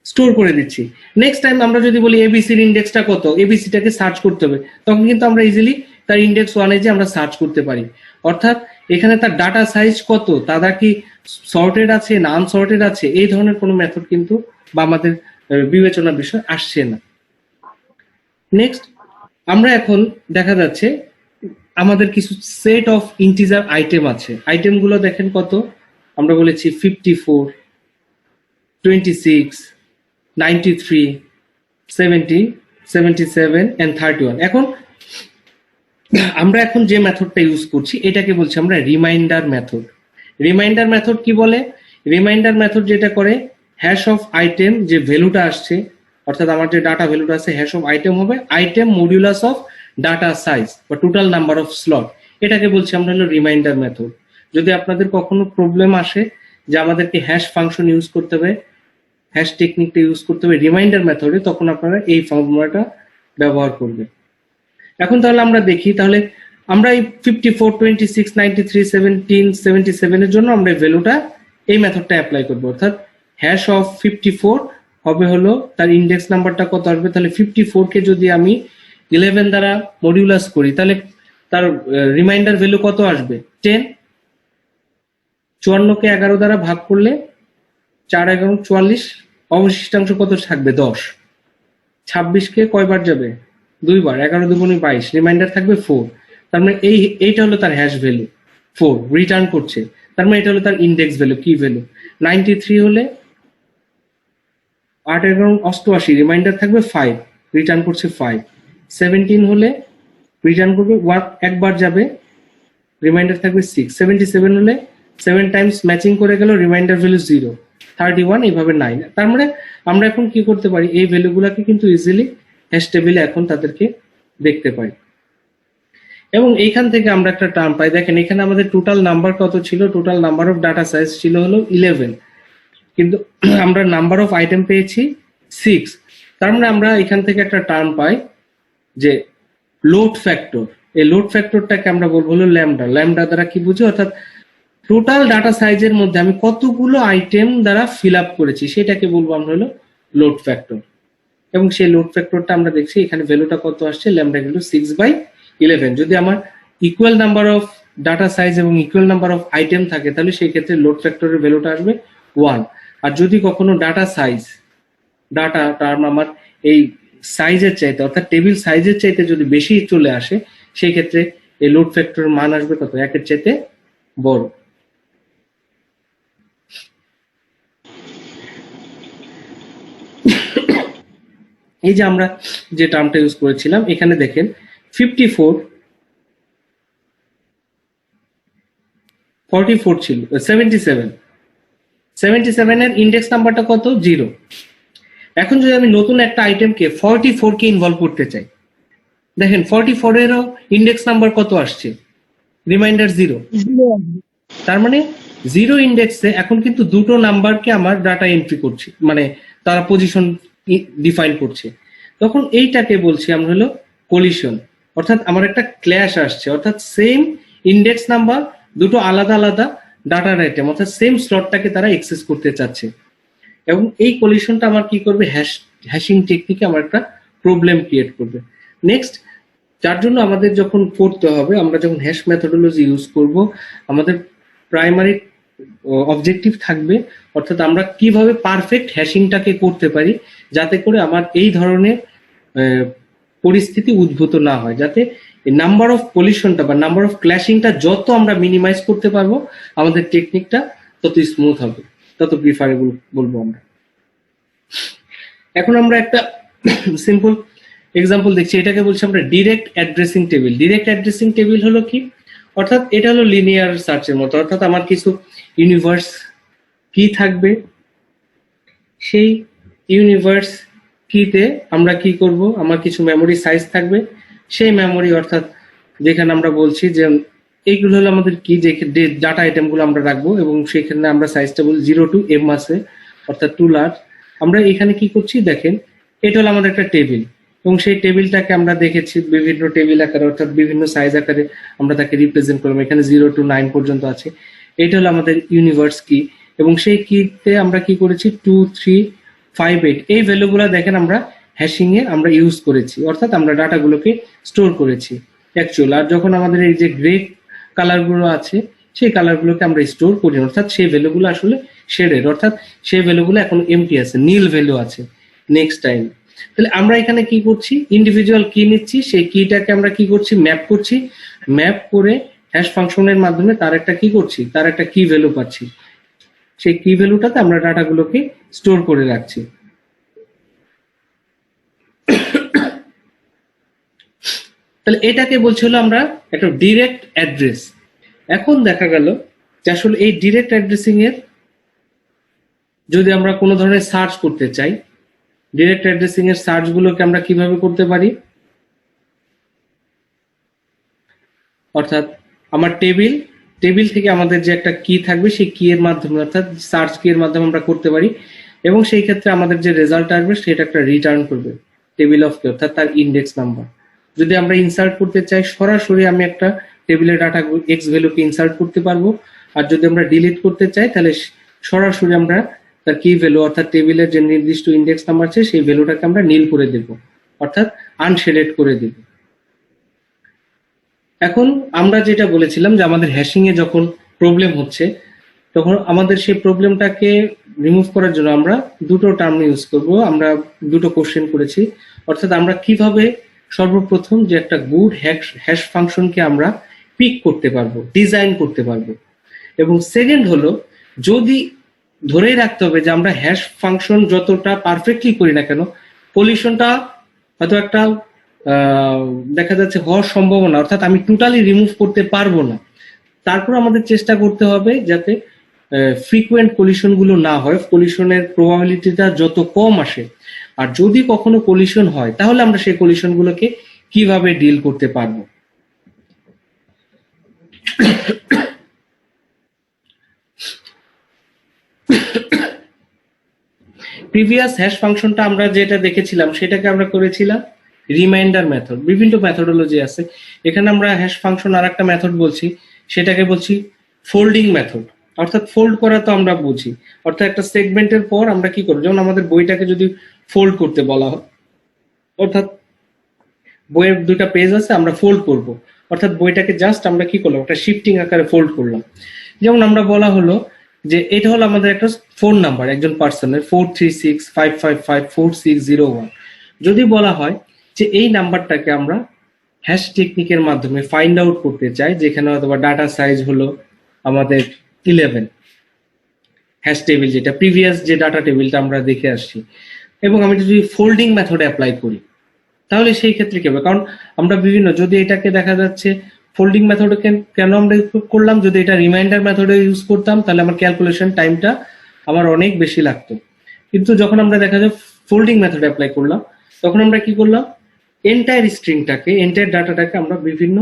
স্টোর করে দিচ্ছি। নেক্সট টাইম আমরা যদি বলি এবিসির ইন্ডেক্সটা কত, এবিসিটাকে সার্চ করতে হবে, তখন কিন্তু আমরা ইজিলি তার ইন্ডেক্স 1 এ যে আমরা সার্চ করতে পারি, অর্থাৎ এখানে তার ডাটা সাইজ কত, তারা কি সর্টেড আছে না আনসর্টেড আছে, এই ধরনের কোনো মেথড কিন্তু বা আমাদের বিবেচনার বিষয় আসছে না। নেক্সট আমরা এখন দেখা যাচ্ছে আমাদের কিছু সেট অফ ইন্টিজার আইটেম আছে, আইটেমগুলো দেখেন কত, আমরা বলেছি 54, 26, 93, 70, 77 and 31। এখন আমরা এখন যে মেথডটা ইউজ করছি এটাকে বলছি আমরা রিমাইন্ডার মেথড। রিমাইন্ডার মেথড কি বলে? রিমাইন্ডার মেথড যেটা করে, হ্যাশ অফ আইটেম যে ভ্যালুটা আসছে, অর্থাৎ আমার যে ডাটা ভ্যালুটা আছে হ্যাশ অফ আইটেম হবে item modulus of data size বা টোটাল নাম্বার অফ স্লট, এটাকে বলছি আমরা হলো রিমাইন্ডার মেথড। যদি আপনাদের কখনো প্রবলেম আসে যে আমাদেরকে হ্যাশ ফাংশন ইউজ করতে হবে, হ্যাশ টেকনিকটা ইউজ করতে হবে রিমাইন্ডার মেথডে, তখন আপনারা এই ফর্মুলাটা ব্যবহার করবেন। এখন তাহলে আমরা দেখি, তাহলে আমরা এই 54, 26, 93, 17, 77 এর জন্য আমরা এই ভ্যালুটা এই মেথডটা অ্যাপ্লাই করব, অর্থাৎ হ্যাশ অফ 54 হবে হলো তার ইন্ডেক্স নাম্বারটা কত আসবে, তাহলে 54 কে যদি আমি 11 দ্বারা মডিউলাস করি তাহলে তার রিমাইন্ডার ভ্যালু কত আসবে 10। 54 কে 11 দ্বারা ভাগ করলে 4 11 44, অবশিষ্টাংশ কত থাকবে 10। 26 কে কয়বার যাবে, 2 বার, 11 দুগুণে 22, রিমাইন্ডার থাকবে 4। তার মানে এইটা হলো তার হ্যাশ ভ্যালু 4 রিটার্ন করছে, তার মানে এটা হলো তার ইন্ডেক্স ভ্যালু, কি ভ্যালু। 93 হলে 8 11 88, রিমাইন্ডার থাকবে 5, রিটার্ন করছে 5। 17 হলে রিটার্ন করবে 1, একবার যাবে, রিমাইন্ডার থাকবে 6। 77 হলে 7 টাইমস ম্যাচিং করে গেল, রিমাইন্ডার ভ্যালু 0। 31 এইভাবে 9। তার মানে আমরা এখন কি করতে পারি, এই ভ্যালুগুলোকে কিন্তু ইজিলি হ্যাশ টেবিলে এখন তাদেরকে দেখতে পাই। এবং এইখান থেকে আমরা একটা টার্ম পাই, দেখেন এখানে আমাদের টোটাল নাম্বার কত ছিল, total number of data size ছিল হলো 11, কিন্তু আমরা নাম্বার অফ আইটেম পেয়েছি 6। তার মানে আমরা এখান থেকে একটা টার্ম পাই যে লোড ফ্যাক্টর। এই লোড ফ্যাক্টরটাকে আমরা বলবো হলো ল্যামডা। ল্যামডা দ্বারা কি বুঝি, অর্থাৎ টোটাল ডাটা সাইজের মধ্যে আমি কতগুলো আইটেম দ্বারা ফিল আপ করেছি সেটাকে বলবো আমরা হলো লোড ফ্যাক্টর। এবং সেই লোড ফ্যাক্টরটা আমরা দেখছি এখানে ভ্যালুটা কত আসছে, ল্যামডা ভ্যালু 6/11। যদি আমার equal number of data size এবং ইকুয়াল নাম্বার অফ আইটেম থাকে তাহলে সেই ক্ষেত্রে লোড ফ্যাক্টরের ভ্যালুটা আসবে 1। আর যদি কখনো ডাটা সাইজ, ডাটা টার্ম আমার এই সাইজের চাইতে অর্থাৎ টেবিল সাইজের চাইতে যদি বেশি চলে আসে সেই ক্ষেত্রে এই লোড ফ্যাক্টরের মান আসবে কত, 1 এর চাইতে বড়। এই যে আমরা যে টার্মটা ইউজ করেছিলাম এখানে দেখেন 54, 44 ছিল, 77 এর ইন্ডেক্স নাম্বারটা কত, 0। এখন যদি আমি নতুন একটা আইটেমকে 44 কে ইনভলভ করতে চাই, দেখেন 44 এরও ইন্ডেক্স নাম্বার কত আসছে, রিমাইন্ডার 0। তার মানে 0 ইন্ডেক্সে এখন কিন্তু দুটো নাম্বারকে আমার ডাটা এন্ট্রি করছি, মানে তারা পজিশন ডিফাইন করছে। তখন এইটাকে বলছি আমরা হলো কোলিশন, অর্থাৎ আমার একটা ক্ল্যাশ আসছে, অর্থাৎ সেম ইন্ডেক্স নাম্বার দুটো আলাদা আলাদা ডাটার আইটেম অর্থাৎ সেম স্লটটাকে তারা অ্যাক্সেস করতে চাচ্ছে। এবং এই কোলিশনটা আমার কি করবে, হ্যাশিং টেকনিকে আমার একটা প্রবলেম ক্রিয়েট করবে। নেক্সট, যার জন্য আমাদের যখন পড়তে হবে, আমরা যখন হ্যাশ মেথডোলজি ইউজ করব, আমাদের প্রাইমারি অবজেক্টিভ থাকবে, অর্থাৎ আমরা কিভাবে পারফেক্ট হ্যাশিংটাকে করতে পারি যাতে করে আমার এই ধরনের পরিস্থিতি উদ্ভূত না হয়, যাতে নাম্বার অফ কোলিশনটা বা নাম্বার অফ ক্ল্যাশিংটা যত আমরা মিনিমাইজ করতে পারবো আমাদের টেকনিকটা তত স্মুথ হবে, তত প্রিফারেবল বলবো আমরা। এখন আমরা একটা সিম্পল এক্সাম্পল দেখছি, এটাকে বলছি আমরা direct addressing table. Direct addressing table হলো কি, অর্থাৎ এটা হলো লিনিয়ার সার্চের মতো, অর্থাৎ আমার কিছু ইউনিভার্স কি থাকবে, সেই ইউনিভার্স কিতে আমরা কি করব, আমার কিছু মেমোরি সাইজ থাকবে, সেই মেমোরি অর্থাৎ যেখানে আমরা বলছি যে এইগুলো হলো আমাদের কি, যে ডাটা আইটেমগুলো আমরা রাখবো এবং সেখানে আমরা সাইজটা বলি 0 to m আছে, অর্থাৎ টু লার্জ। আমরা এখানে কি করছি দেখেন, এটা হলো আমাদের একটা টেবিল এবং সেই টেবিলটাকে আমরা দেখেছি বিভিন্ন টেবিল আকারে অর্থাৎ বিভিন্ন সাইজ আকারে আমরা তাকে রিপ্রেজেন্ট করলাম। এখানে 0 to 9 পর্যন্ত আছে। এটা হলো আমাদের ইউনিভার্স কি এবং সেই কিতে আমরা কি করেছি 2 3 5 8 এই ভ্যালুগুলো দেখেন আমরা হ্যাশিং এ আমরা ইউজ করেছি, অর্থাৎ আমরা ডাটাগুলোকে স্টোর করেছি অ্যাকচুয়াল। আর যখন আমাদের এই যে গ্রে কালারগুলো আছে সেই কালারগুলোকে আমরা স্টোর করি, অর্থাৎ সেই ভ্যালুগুলো আসলে শেডেড, অর্থাৎ সেই ভ্যালুগুলো এখন এমটি আছে, নীল ভ্যালু আছে। নেক্সট টাইম তাহলে আমরা এখানে কি করছি, ইন্ডিভিজুয়াল কি নিচ্ছি, সেই কিটাকে আমরা কি করছি, ম্যাপ করছি, ম্যাপ করে হ্যাশ ফাংশনের মাধ্যমে তার একটা কি করছি, তার একটা কি ভ্যালু পাচ্ছি, সেই কি ভ্যালুটাতে আমরা ডাটাগুলোকে স্টোর করে রাখছি। তাহলে এটাকে বলছিল আমরা একটা ডিরেক্ট অ্যাড্রেস। এখন দেখা গেল যে আসলে এই ডিরেক্ট অ্যাড্রেসিং এর যদি আমরা কোনো ধরনের সার্চ করতে চাই, ডিরেক্ট অ্যাড্রেসিং এর সার্চ গুলোকে আমরা কিভাবে করতে পারি, অর্থাৎ আমার টেবিল থেকে আমাদের যে একটা কি থাকবে সেই কি এর মাধ্যমে, অর্থাৎ সার্চ কি এর মাধ্যমে আমরা করতে পারি, এবং সেই ক্ষেত্রে আমাদের যে রেজাল্ট আসবে সেটা একটা রিটার্ন করবে টেবিল অফ কি, অর্থাৎ তার ইন্ডেক্স নাম্বার। যদি আমরা ইনসার্ট করতে চাই, সরাসরি আমি একটা টেবিলের ডাটা এক্স ভ্যালুকে ইনসার্ট করতে পারবো, আর যদি আমরা ডিলিট করতে চাই তাহলে সরাসরি আমরা তার কি ভ্যালু, অর্থাৎ টেবিলের যে নির্দিষ্ট ইন্ডেক্স নাম্বার আছে সেই ভ্যালুটাকে আমরা নীল করে দেব, অর্থাৎ আনশেডেড করে দেব। এখন আমরা যেটা বলেছিলাম যে আমাদের হ্যাশিং এ যখন প্রবলেম হচ্ছে, তখন আমাদের সেই প্রবলেমটাকে রিমুভ করার জন্য আমরা দুটো টার্ম ইউজ করব। আমরা দুটো কোশ্চেন করেছি, অর্থাৎ আমরা কিভাবে সর্বপ্রথম যে একটা গুড হ্যাশ ফাংশনকে আমরা পিক করতে পারবো, ডিজাইন করতে পারবো, এবং সেকেন্ড হলো যদি ধরেই রাখতে হবে যে আমরা হ্যাশ ফাংশন যতটা পারফেক্টলি করি না কেন, কলিশনটা হয়তো একটা দেখা যাচ্ছে হওয়ার সম্ভাবনা, অর্থাৎ আমি টোটালি রিমুভ করতে পারবো না। তারপর আমাদের চেষ্টা করতে হবে যাতে ফ্রিকুয়েন্ট কলিশন গুলো না হয়, কলিশনের প্রবাবিলিটিটা যত কম আসে, আর যদি কখনো কলিশন হয় তাহলে আমরা সেই কলিশন গুলোকে কিভাবে ডিল করতে পারবো। প্রিভিয়াস হ্যাশ ফাংশনটা আমরা যেটা দেখেছিলাম সেটাকে আমরা করেছিলাম রিমাইন্ডার মেথড। বিভিন্ন মেথডোলজি আছে, এখানে আমরা হ্যাশ ফাংশন আর একটা মেথড বলছি, সেটাকে বলছি ফোল্ডিং মেথড। অর্থাৎ ফোল্ড করা তো আমরা বুঝি, অর্থাৎ একটা সেগমেন্টের পর আমরা কি করব, যেমন আমাদের বইটাকে যদি ফোল্ড করতে বলা হয়, অর্থাৎ বইয়ের দুটা পেজ আছে, আমরা ফোল্ড করব, অর্থাৎ বইটাকে জাস্ট আমরা কি করলাম, একটা শিফটিং আকারে ফোল্ড করলাম। যেমন আমরা বলা হলো যে এটা হলো আমাদের একটা ফোন নাম্বার, একজন পার্সনের 43655546001। যদি বলা হয় যে এই নাম্বারটাকে আমরা হ্যাশ টেকনিকের মাধ্যমে ফাইন্ড আউট করতে চাই, যেখানে হয়তো ডাটা সাইজ হলো আমাদের 11, হ্যাশ টেবিল যেটা প্রিভিয়াস যে ডাটা টেবিলটা আমরা দেখে আসছি, এবং আমি যদি ফোল্ডিং মেথড অ্যাপ্লাই করি তাহলে সেই ক্ষেত্রে কি হবে, কারণ আমরা বিভিন্ন, যদি এটাকে দেখা যাচ্ছে ফোল্ডিং মেথড কেন আমরা করলাম, যদি এটা রিমাইন্ডার মেথডে ইউজ করতাম তাহলে আমার ক্যালকুলেশন টাইমটা আমার অনেক বেশি লাগতো। কিন্তু যখন আমরা দেখা যায় ফোল্ডিং মেথড অ্যাপ্লাই করলাম, তখন আমরা কি করলাম, এন্টায়ার স্ট্রিংটাকে, এন্টায়ার ডাটাটাকে আমরা বিভিন্ন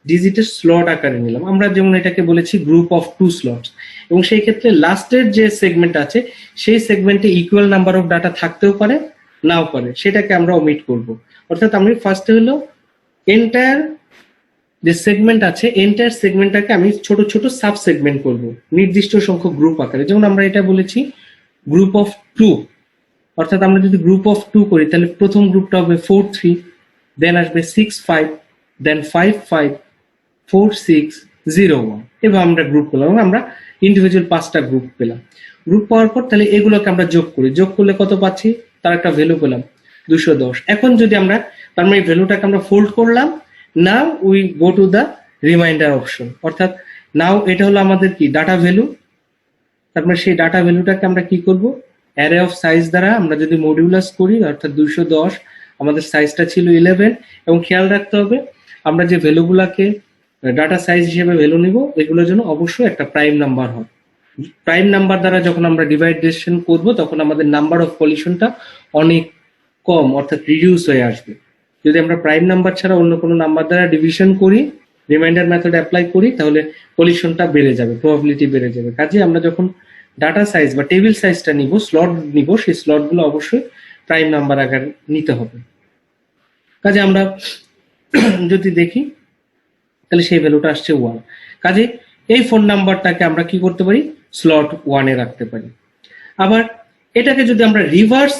ডিজিটের স্লট আকারে নিলাম। আমরা যেমন এটাকে বলেছি গ্রুপ অফ 2 স্লটস, এবং সেই ক্ষেত্রে লাস্টের যে সেগমেন্ট আছে সেই সেগমেন্টে ইকুয়াল নাম্বার অফ ডাটা থাকতেও পারে, নাও পারে, সেটাকে আমরা ওমিট করব। অর্থাৎ আমি ফার্স্টে হলো এন্টায়ার যে সেগমেন্ট আছে, এন্টায়ার সেগমেন্টটাকে আমি ছোট ছোট সাব সেগমেন্ট করব নির্দিষ্ট সংখ্যক গ্রুপ আকারে। যেমন আমরা এটা বলেছি গ্রুপ অফ 2, অর্থাৎ আমরা যদি গ্রুপ অফ 2 করি তাহলে প্রথম গ্রুপটা হবে 4 3, দেন আসবে 6 5, দেন 5 5 4 6 0 1, এভাবে আমরা গ্রুপ করলাম এবং আমরা ইন্ডিভিজুয়াল 5টা গ্রুপ পেলাম। গ্রুপ পাওয়ার পর তাহলে এগুলোকে আমরা যোগ করি, যোগ করলে কত পাচ্ছি, তার একটা ভ্যালু পেলাম 210। এখন যদি আমরা তার মানে এই ভ্যালুটাকে আমরা ফোল্ড করলাম, now we go to the remainder option, অর্থাৎ নাও এটা হলো আমাদের কি ডাটা ভ্যালু। তারপরে সেই ডাটা ভ্যালুটাকে আমরা কি করব, অ্যারে অফ সাইজ দ্বারা আমরা যদি মডিউলাস করি, অর্থাৎ 210, আমাদের সাইজটা ছিল 11, এবং খেয়াল রাখতে হবে আমরা যে ভ্যালুগুলাকে ডাটা সাইজ হিসেবে ভ্যালু নিব এগুলোর জন্য অবশ্যই একটা প্রাইম নাম্বার হয়। প্রাইম নাম্বার দ্বারা যখন আমরা ডিভাইডেশন করব তখন আমাদের নাম্বার অফ কলিশনটা অনেক কম, অর্থাৎ রিডিউস হয়ে আসবে। যদি আমরা প্রাইম নাম্বার ছাড়া অন্য কোনো নাম্বার দ্বারা ডিভিশন করি, রিমাইন্ডার মেথড অ্যাপ্লাই করি, তাহলে কলিশনটা বেড়ে যাবে, প্রবাবিলিটি বেড়ে যাবে। কাজে আমরা যখন ডাটা সাইজ বা টেবিল সাইজটা নিব, স্লট নিব, সেই স্লটগুলো অবশ্যই প্রাইম নাম্বার আকারে নিতে হবে। কাজে আমরা যদি দেখি তাহলে সেই ভ্যালুটা আসছে 1। কাজে এই ফোন নাম্বারটাকে আমরা কি করতে পারি, স্লট 1 এ রাখতে পারি। আবার এটাকে যদি আমরা রিভার্স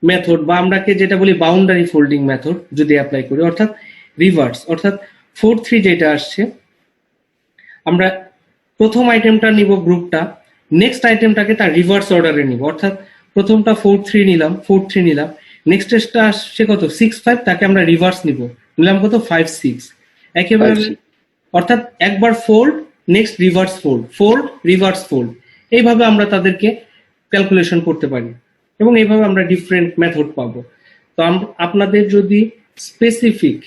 মেথড বা আমরাকে যেটা বলি বাউন্ডারি ফোল্ডিং মেথড যদি অ্যাপ্লাই করি, অর্থাৎ রিভার্স, অর্থাৎ 4 3 যেটা আসছে, আমরা প্রথম আইটেমটা নিব গ্রুপটা, নেক্সট আইটেমটাকে তার রিভার্স অর্ডারে নিব, অর্থাৎ প্রথমটা 4 3 নিলাম, 4 3 নিলাম, নেক্সট স্টেজটা আসছে কত 6 5, তাকে আমরা রিভার্স নিব, নিলাম কত 5 6। একেবারে 5, 6 অর্থাৎ একবার fold, next reverse fold, fold reverse fold, এইভাবে আমরা তাদেরকে ক্যালকুলেশন করতে পারি এবং এইভাবে আমরা ডিফারেন্ট মেথড পাবো। তো আপনাদের যদি স্পেসিফিক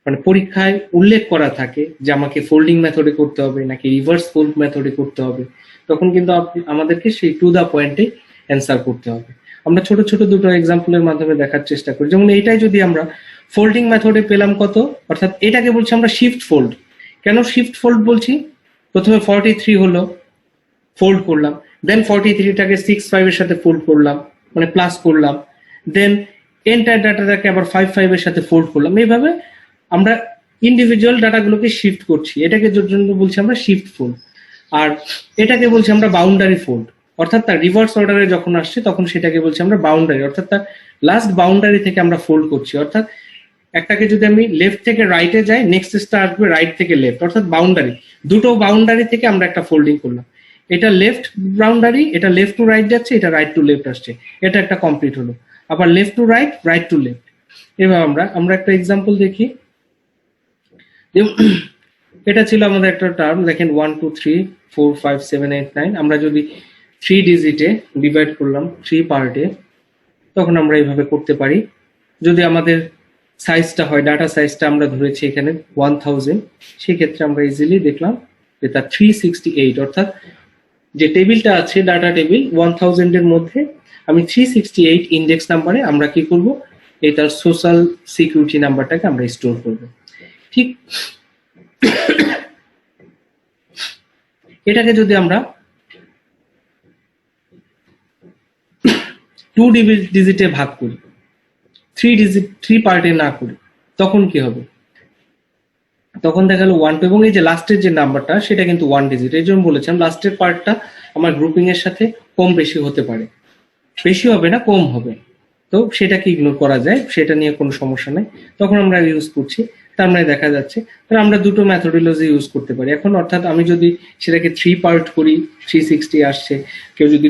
মানে পরীক্ষায় উল্লেখ করা থাকে যে আমাকে ফোল্ডিং মেথডে করতে হবে নাকি রিভার্স ফোল্ড মেথডে করতে হবে, তখন কিন্তু আমাদেরকে সেই টু দা পয়েন্টে অ্যান্সার করতে হবে। আমরা ছোট ছোট দুটো এক্সাম্পলের মাধ্যমে দেখার চেষ্টা করি। যেমন এইটাই যদি আমরা ফোল্ডিং মেথডে পেলাম কত, অর্থাৎ এটাকে বলছি আমরা শিফট ফোল্ড। কেন শিফট ফোল্ড বলছি? প্রথমে 43 হলো, ফোল্ড করলাম, দেন 43টাকে 6 5 এর সাথে ফোল্ড করলাম, মানে প্লাস করলাম, দেন এন্টায়ার ডাটাটাকে আবার 5 5 এর সাথে ফোল্ড করলাম। এইভাবে আমরা ইন্ডিভিজুয়াল ডাটাগুলোকে শিফট করছি, এটাকে জন্য বলছি আমরা শিফট ফোল্ড। আর এটাকে বলছি আমরা বাউন্ডারি ফোল্ড, অর্থাৎ তার রিভার্স অর্ডারে যখন আসছে তখন সেটাকে বলছি আমরা বাউন্ডারি, অর্থাৎ তার লাস্ট বাউন্ডারি থেকে আমরা ফোল্ড করছি। অর্থাৎ একটাকে যদি আমি লেফট থেকে রাইটে যাই, নেক্সট স্টেজটা আসবে রাইট থেকে লেফট, অর্থাৎ বাউন্ডারি, দুটো বাউন্ডারি থেকে আমরা একটা ফোল্ডিং করলাম। এটা লেফট বাউন্ডারি, এটা লেফট টু রাইট যাচ্ছে, এটা রাইট টু লেফট আসছে, এটা একটা কমপ্লিট হলো। আবার left to right, right to left. এবার আমরা একটা এক্সাম্পল দেখি। এটা ছিল আমাদের একটা টার্ম, দেখেন 1 2 3 4 5 7 8 9। আমরা যদি 3 ডিজিটে ডিভাইড করলাম 3 পার্টে, তখন আমরা এইভাবে করতে পারি। যদি আমাদের সাইজটা হয়, ডাটা সাইজটা আমরা ধরেছি এখানে 1000, সেক্ষেত্রে আমরা ইজিলি দেখলাম যে তার 368, অর্থাৎ যে টেবিলটা আছে ডাটা টেবিল 1000 এর মধ্যে আমি 368 ইন্ডেক্স নাম্বারে আমরা কি করব, এটার সোশ্যাল সিকিউরিটি নাম্বারটাকে আমরা স্টোর করব। ঠিক এটাকে যদি আমরা 2 ডিজিটে ভাগ করি, 3 পার্টে না করি, তখন কি হবে? তখন দেখা গেল 1 2, এবং এই যে লাস্টের যে নাম্বারটা সেটা কিন্তু 1 ডিজিট। এই জন্য বলেছিলাম লাস্টের পার্টটা আমার গ্রুপিং এর সাথে কম বেশি হতে পারে, বেশি হবে না কম হবে, তো সেটাকে ইগনোর করা যায়, সেটা নিয়ে কোনো সমস্যা নেই। তখন আমরা ইউজ করছি, তার মানে দেখা যাচ্ছে তাহলে আমরা দুটো মেথোডোলজি ইউজ করতে পারি এখন। অর্থাৎ আমি যদি সেটাকে 3 পার্ট করি 360 আসছে, কেউ যদি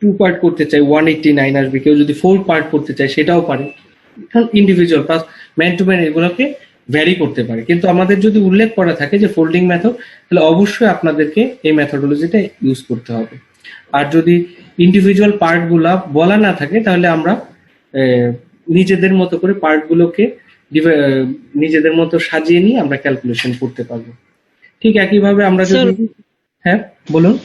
2 পার্ট করতে চাই 189 আসবে, কেউ যদি 4 পার্ট করতে চায় সেটাও পারে। এখন individual plus man to man এগুলোকে ভ্যারি করতে পারে, কিন্তু আমাদের যদি উল্লেখ করা থাকে যে ফোল্ডিং মেথড, তাহলে অবশ্যই আপনাদেরকে এই মেথোডোলজিটা ইউজ করতে হবে। আর যদি ইন্ডিভিজুয়াল পার্টগুলা বলা না থাকে, তাহলে আমরা নিজেদের মতো করে পার্টগুলোকে নিজেদের মতো সাজিয়ে নিয়ে আমরা ক্যালকুলেশন করতে পারবো। ঠিক একইভাবে আমরা যদি, হ্যাঁ বলুন।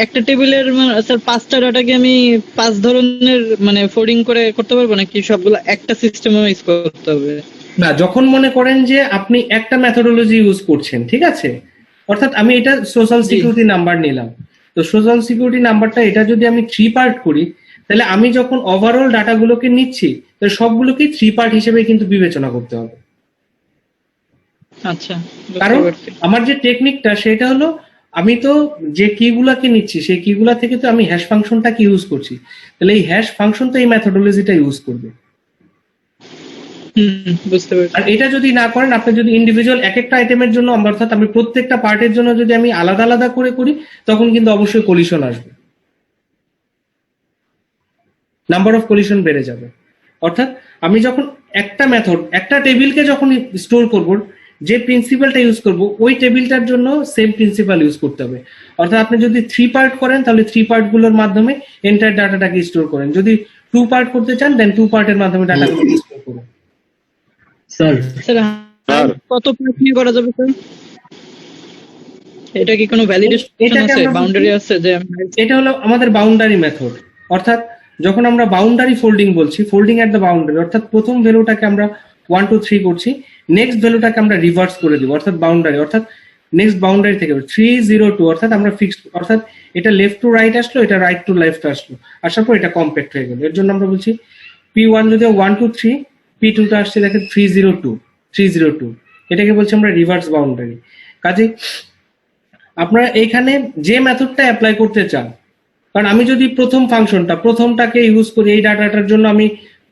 একটা টেবিলের স্যার 5টা ডাটাকে আমি 5 ধরনের মানে ফোল্ডিং করে করতে পারবো নাকি সবগুলো একটা সিস্টেমে ইউজ করতে হবে? না, যখন মনে করেন যে আপনি একটা মেথোডোলজি ইউজ করছেন, ঠিক আছে, অর্থাৎ আমি এটা সোশ্যাল সিকিউরিটি নাম্বার নিলাম, তো সোশ্যাল সিকিউরিটি নাম্বারটা এটা যদি আমি 3 পার্ট করি, তাহলে আমি যখন ওভারঅল ডাটাগুলোকে নিচ্ছি, তাহলে সবগুলোকে 3 পার্ট হিসেবে কিন্তু বিবেচনা করতে হবে। আচ্ছা, কারণ আমার যে টেকনিকটা সেটা হলো, আমি তো যে কিগুলাকে নিচ্ছি সেই কিগুলা থেকে তো আমি হ্যাশ ফাংশনটাকে ইউজ করছি, তাহলে এই হ্যাশ ফাংশন তো এই মেথোডোলজিটা ইউজ করবে। বুঝতে পারছি। আর এটা যদি না করেন, আপনি যদি ইন্ডিভিজুয়াল এক একটা আইটেমের জন্য, অর্থাৎ আমি প্রত্যেকটা পার্টের জন্য যদি আমি আলাদা আলাদা করে করি, তখন কিন্তু অবশ্যই কলিশন আসবে, নাম্বার অফ কলিশন বেড়ে যাবে। অর্থাৎ আমি যখন একটা মেথড একটা টেবিলকে যখন স্টোর করব, যে প্রিন্সিপালটা ইউজ করব ওই টেবিলটার জন্য সেম প্রিন্সিপাল ইউজ করতে হবে। অর্থাৎ আপনি যদি 3 পার্ট করেন, তাহলে 3 পার্ট গুলোর মাধ্যমে এন্টায়ার ডাটাটাকে স্টোর করেন। যদি 2 পার্ট করতে চান, দেন 2 পার্টের মাধ্যমে ডাটাগুলোকে স্টোর করুন। স্যার স্যার কত পার্ট নিয়ে করা যাবে স্যার? এটা কি কোনো ভ্যালিডেশন আছে, বাউন্ডারি আছে? যে এটা হলো আমাদের বাউন্ডারি মেথড। অর্থাৎ যখন আমরা বাউন্ডারি ফোল্ডিং বলছি, ফোল্ডিং এট দ্য বাউন্ডারি, অর্থাৎ প্রথম ভ্যালুটাকে আমরা 1 2 3 করছি, নেক্সট ভ্যালুটাকে আমরা রিভার্স করে দিব, অর্থাৎ বাউন্ডারি, অর্থাৎ নেক্সট বাউন্ডারি থেকে 302, অর্থাৎ আমরা ফিক্সড, অর্থাৎ এটা লেফট টু রাইট আসলো, এটা রাইট টু লেফট আসলো, আসার পর এটা কম্প্যাক্ট হয়ে গেল। এর জন্য আমরা বলছি P1 যদি 1 2 3, P2 টা আসছে দেখেন 302, এটাকে বলছি আমরা রিভার্স বাউন্ডারি। কাজে আপনারা এইখানে যে মেথডটা অ্যাপ্লাই করতে চান, কারণ আমি যদি প্রথমটাকে ইউজ করি এই ডাটাটার জন্য আমি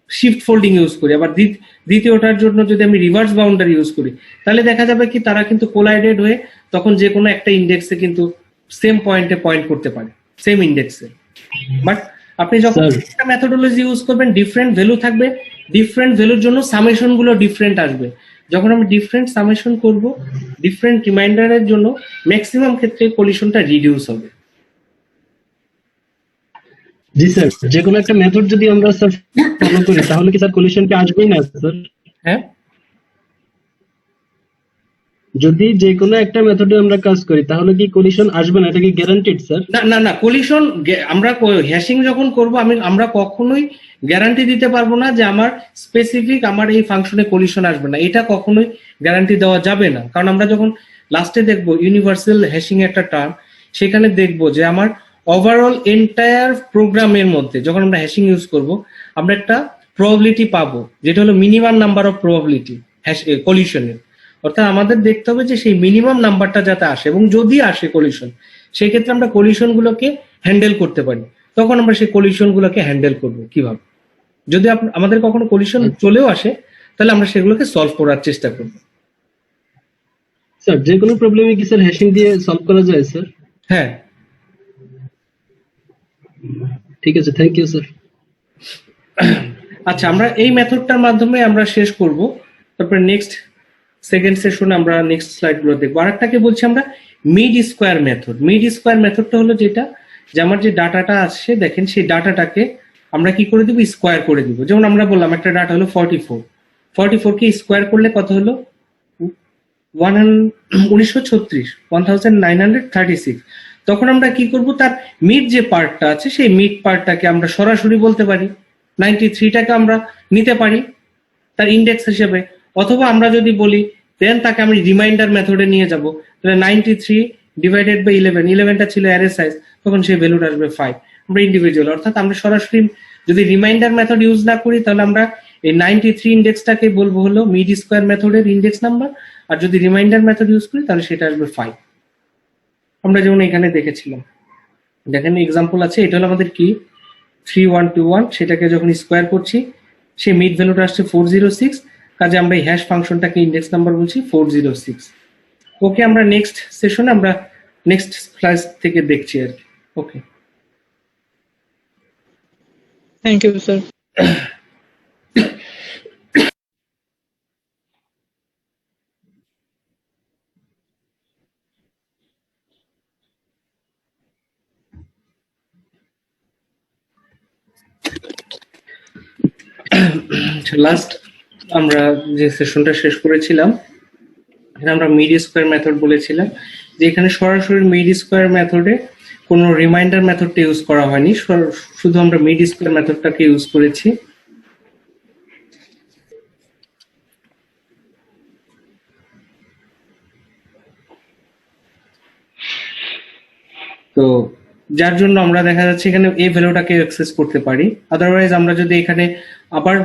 শিফট ফোল্ডিং ইউজ করি, আবার দ্বিতীয়টার জন্য যদি আমি রিভার্স বাউন্ডারি ইউজ করি, তাহলে দেখা যাবে কি তারা কিন্তু কোলাইডেড হয়ে তখন যে কোনো একটা ইন্ডেক্সে কিন্তু সেম পয়েন্টে পয়েন্ট করতে পারে, সেম ইন্ডেক্সে। বাট আপনি যখন Sir. একটা মেথডোলজি ইউজ করবেন ডিফারেন্ট ভ্যালু থাকবে, ডিফারেন্ট ভ্যালুর জন্য সামেশন গুলো ডিফারেন্ট আসবে। যখন আমি ডিফারেন্ট সামেশন করব ডিফারেন্ট রিমাইন্ডারের জন্য ম্যাক্সিমাম ক্ষেত্রে কলিশনটা রিডিউস হবে। জি স্যার, যে কোনো একটা মেথড যদি আমরা স্যার ফলো করি তাহলে কি স্যার কলিশন কি আসবেই না স্যার? হ্যাঁ, যদি যে কোনো একটা মেথডে আমরা কাজ করি তাহলে কি কলিশন আসবে না, এটা কি গ্যারান্টিড স্যার? না না না, কলিশন আমরা হ্যাশিং যখন করব আমরা কখনোই গ্যারান্টি দিতে পারবো না যে আমার স্পেসিফিক আমার এই ফাংশনে কলিশন আসবে না, এটা কখনোই গ্যারান্টি দেওয়া যাবে না। কারণ আমরা যখন লাস্টে দেখবো ইউনিভার্সাল হ্যাশিং একটা টার্ম, সেখানে দেখবো যে আমার ওভারঅল এন্টায়ার প্রোগ্রামের মধ্যে যখন আমরা হ্যাশিং ইউজ করব আমরা একটা প্রবাবিলিটি পাবো, যেটা হলো মিনিমাম নাম্বার অফ প্রবাবিলিটি কলিশনের। অর্থাৎ আমাদের দেখতে হবে যে সেই মিনিমাম নাম্বারটা যাতে আসে, এবং যদি আসে কলিশন সেক্ষেত্রে আমরা কলিশন গুলোকে হ্যান্ডেল করতে পারি। তখন আমরা সেই কলিশন গুলোকে হ্যান্ডেল করবো কিভাবে, যদি আমাদের কখনো কলিশন চলেও আসে তাহলে আমরা সেগুলোকে সলভ করার চেষ্টা করবো। স্যার যে কোনো প্রবলেমে কি স্যার হ্যাশিং দিয়ে সলভ করা যায় স্যার? হ্যাঁ, ঠিক আছে, থ্যাংক ইউ স্যার। আচ্ছা, আমরা এই মেথডটার মাধ্যমে আমরা শেষ করব। তারপরে নেক্সট সেকেন্ড সেশনে আমরা নেক্সট স্লাইড গুলো দেখবো। আরেকটাকে বলছি আমরা mid square method. Mid square মেথডটা হলো যেটা যে আমার যে ডাটাটা আসছে দেখেন সেই ডাটাটাকে আমরা কি করে দিব, স্কোয়ার করে দিব। যেমন আমরা বললাম একটা ডাটা হলো 44, 44 কে স্কোয়ার করলে কত হলো 1936, তখন আমরা কি করব, তার মিড যে পার্টটা আছে সেই মিড পার্টটাকে আমরা সরাসরি বলতে পারি 93টাকে আমরা নিতে পারি তার ইন্ডেক্স হিসেবে, অথবা আমরা যদি বলি দেন তাকে আমি রিমাইন্ডার মেথডে নিয়ে যাব, তাহলে 93 ডিভাইডেড বাই 11, 11টা ছিল অ্যারে সাইজ, তখন সেই ভ্যালুটা আসবে 5। আমরা ইন্ডিভিজুয়াল, অর্থাৎ আমরা সরাসরি যদি রিমাইন্ডার মেথড ইউজ না করি তাহলে আমরা এই 93 ইন্ডেক্সটাকে বলবো হলো মিড স্কোয়ার মেথডের ইন্ডেক্স নাম্বার, আর যদি রিমাইন্ডার মেথড ইউজ করি তাহলে সেটা আসবে 5। আমরা যেমন এখানে দেখেছিলাম, দেখেন এক্সাম্পল আছে, এটা হলো আমাদের কি 3121, সেটাকে যখন স্কোয়ার করছি সেই মিড ভ্যালুটা আসছে 406, কাজে আমরা এই হ্যাশ ফাংশনটাকে ইন্ডেক্স নাম্বার বলছি 406। ওকে, আমরা নেক্সট সেশনে আমরা নেক্সট ক্লাস থেকে দেখছি আর কি। ওকে, থ্যাংক ইউ স্যার। লাস্ট আমরা যে সেশনটা শেষ করেছিলাম এখানে আমরা মিড স্কোয়ার মেথড বলেছিলাম যে এখানে সরাসরি মিড স্কোয়ার মেথডে কোনো রিমাইন্ডার মেথডটা ইউজ করা হয়নি, শুধু আমরা মিড স্কোয়ার মেথডটাকে ইউজ করেছি। তো যার জন্য আমরা দেখা যাচ্ছে এখানে এই ভ্যালুটাকে অ্যাক্সেস করতে পারি। আদারওয়াইজ আমরা যদি এখানে আবার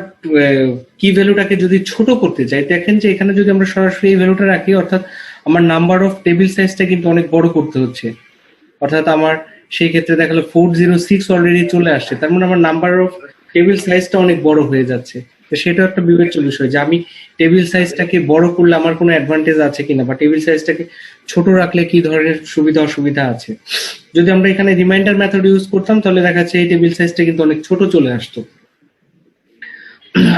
কি ভ্যালুটাকে যদি ছোট করতে চাই, দেখেন যে এখানে যদি আমরা সরাসরি এই ভ্যালুটা রাখি অর্থাৎ আমার নাম্বার অফ টেবিল সাইজটা কিন্তু অনেক বড় করতে হচ্ছে, অর্থাৎ আমার সেই ক্ষেত্রে দেখালো 406 অলরেডি চলে আসছে, তার মানে আমার নাম্বার অফ টেবিল সাইজটা অনেক বড় হয়ে যাচ্ছে। তো সেটা একটা বিবেচ্য বিষয় যে আমি টেবিল সাইজটাকে বড় করলে আমার কোনো অ্যাডভান্টেজ আছে কিনা, বা টেবিল সাইজটাকে ছোট রাখলে কি ধরনের সুবিধা অসুবিধা আছে। যদি আমরা এখানে রিমাইন্ডার মেথড ইউজ করতাম তাহলে দেখা যাচ্ছে এই টেবিল সাইজটা কিন্তু অনেক ছোট চলে আসতো।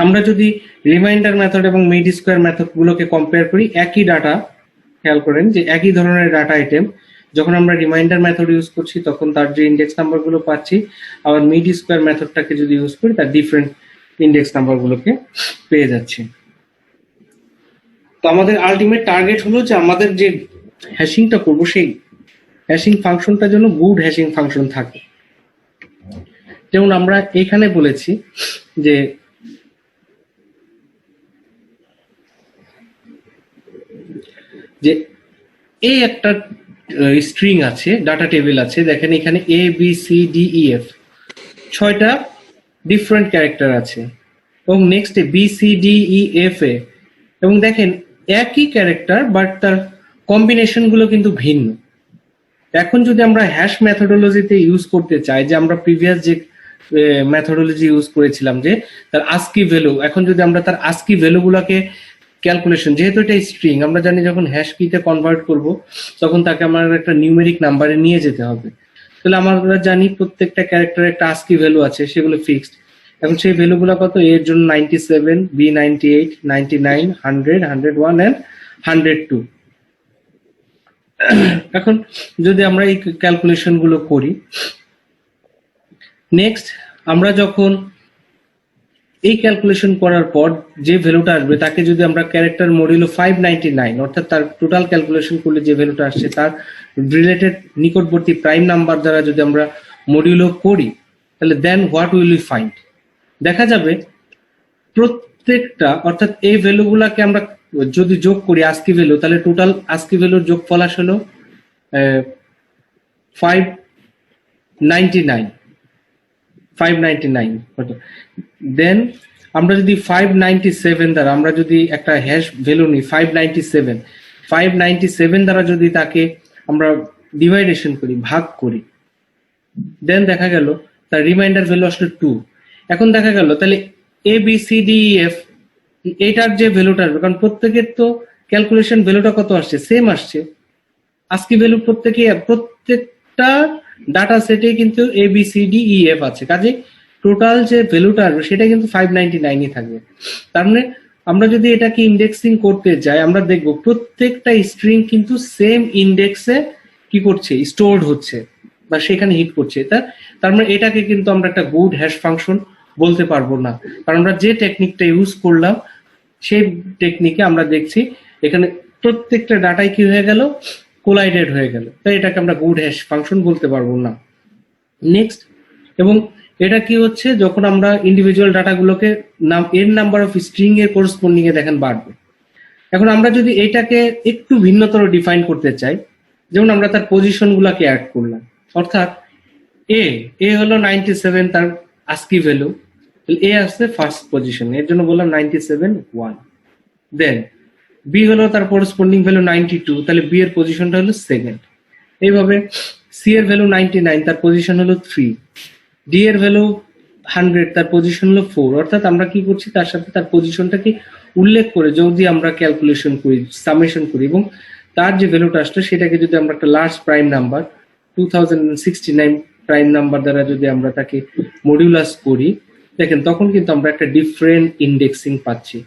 আমরা যদি রিমাইন্ডার মেথড এবং মিড স্কোয়ার মেথড গুলোকে কম্পেয়ার করি, একই ডাটা, খেয়াল করেন যে একই ধরনের ডাটা আইটেম, যখন আমরা রিমাইন্ডার মেথড ইউজ করছি তখন তার যে ইন্ডেক্স নাম্বার গুলো পাচ্ছি, আবার মিড স্কোয়ার মেথডটাকে যদি ইউজ করি তার ডিফারেন্ট ইন্ডেক্স নাম্বার গুলোকে পেয়ে যাচ্ছি। তো আমাদের আলটিমেট টার্গেট হলো যে আমাদের যে হ্যাশিংটা করবো সেই হ্যাশিং ফাংশনটা যেন গুড হ্যাশিং ফাংশন থাকে। যেমন আমরা এখানে বলেছি যে এই একটা স্ট্রিং আছে, ডাটা টেবিল আছে, দেখেন এখানে A B C D E F 6টা ডিফারেন্ট ক্যারেক্টার আছে, এবং next B C D E F A, এবং দেখেন একই ক্যারেক্টার বাট তার কম্বিনেশন গুলো কিন্তু ভিন্ন। এখন যদি আমরা হ্যাশ মেথোডোলজিতে ইউজ করতে চাই, যে আমরা প্রিভিয়াস যে মেথোডোলজি ইউজ করেছিলাম যে তার আস্কি ভ্যালু, এখন যদি আমরা তার আস্কি ভ্যালু গুলাকে ক্যালকুলেশন, যেহেতু এটা স্ট্রিং আমরা জানি যখন হ্যাশ কিতে কনভার্ট করব তখন তাকে আমার একটা নিউমেরিক নাম্বারে নিয়ে যেতে হবে। তাহলে আমরা জানি প্রত্যেকটা ক্যারেক্টারের একটা আস্কি ভ্যালু আছে, সেগুলো ফিক্সড। এখন সেই ভ্যালুগুলো কত? A এর জন্য 97, B 98, 99, 100, 101 এন্ড 102। এখন যদি আমরা এই ক্যালকুলেশন গুলো করি, নেক্সট আমরা যখন এই ক্যালকুলেশন করার পর যে ভ্যালুটা আসবে তাকে যদি আমরা ক্যারেক্টার মডিউলো 599, অর্থাৎ তার টোটাল ক্যালকুলেশন করলে যে ভ্যালুটা আসছে তার রিলেটেড নিকটবর্তী প্রাইম নাম্বার দ্বারা যদি আমরা মডিউলো করি, তাহলে দেন হোয়াট উইল উই ফাইন্ড? দেখা যাবে প্রত্যেকটা, অর্থাৎ এই ভ্যালুগুলাকে আমরা যদি যোগ করি আস্কি ভ্যালু, তাহলে টোটাল আস্কি ভ্যালুর যোগফল আসলো 599 দেন আমরা যদি 597 দ্বারা আমরা যদি একটা হ্যাশ ভ্যালু নিই 597 দ্বারা যদি তাকে আমরা ডিভাইডেশন করি, ভাগ করি, দেন দেখা গেল তার রিমাইন্ডার ভ্যালু আসলে 2। এখন দেখা গেল তাহলে A B C D E F এটার যে ভ্যালুটা আসবে, কারণ প্রত্যেকের তো ক্যালকুলেশন ভ্যালুটা কত আসছে, সেম আসছে। আজকে ভ্যালু প্রত্যেকটা ডাটা সেটে কিন্তু A B C D E F আছে, কাজে টোটাল যে ভ্যালুটা আসবে সেটা কিন্তু 599ই থাকবে। তার মানে আমরা যদি এটাকে ইন্ডেক্সিং করতে যাই, আমরা দেখব প্রত্যেকটা স্ট্রিং কিন্তু সেম ইন্ডেক্সে কি করছে, স্টোরড হচ্ছে বা সেখানে হিট করছে। তার মানে এটাকে কিন্তু আমরা একটা গুড হ্যাশ ফাংশন বলতে পারবো না, কারণ আমরা যে টেকনিকটা ইউজ করলাম সেই টেকনিকে আমরা দেখছি এখানে প্রত্যেকটা ডাটাই কি হয়ে গেল, কোলাইডেড হয়ে গেল, তাই এটাকে আমরা গুড হ্যাশ ফাংশন বলতে পারবো না। নেক্সট, এবং এটা কি হচ্ছে, যখন আমরা ইন্ডিভিজুয়াল ডাটাগুলোকে এর নাম্বার অফ স্ট্রিং এর করসপন্ডিং এ দেখেন বাড়বে। এখন আমরা যদি এটাকে একটু ভিন্নতর ডিফাইন করতে চাই, যেমন আমরা তার পজিশন গুলাকে অ্যাড করলাম, অর্থাৎ এ হলো 97 তার আস্কি ভ্যালু, এ আসছে ফার্স্ট পজিশন, এর জন্য বললাম 97 1। দেন বি হলো তার করসপন্ডিং ভ্যালু 92, তাহলে বি এর পজিশনটা হলো সেকেন্ড। এইভাবে সি এর ভ্যালু 99 তার পজিশন হলো 3, ডি এর ভ্যালু 100 তার পজিশন হলো 4। অর্থাৎ আমরা কি করছি, তার সাথে তার পজিশনটাকে উল্লেখ করে যদি আমরা ক্যালকুলেশন করি, সামেশন করি, এবং তার যে ভ্যালুটা আসছে সেটাকে যদি আমরা একটা large prime number 2069 prime number দ্বারা যদি আমরা তাকে মডিউলাস করি, দেখেন তখন কিন্তু আমরা একটা ডিফারেন্ট ইন্ডেক্সিং পাচ্ছি।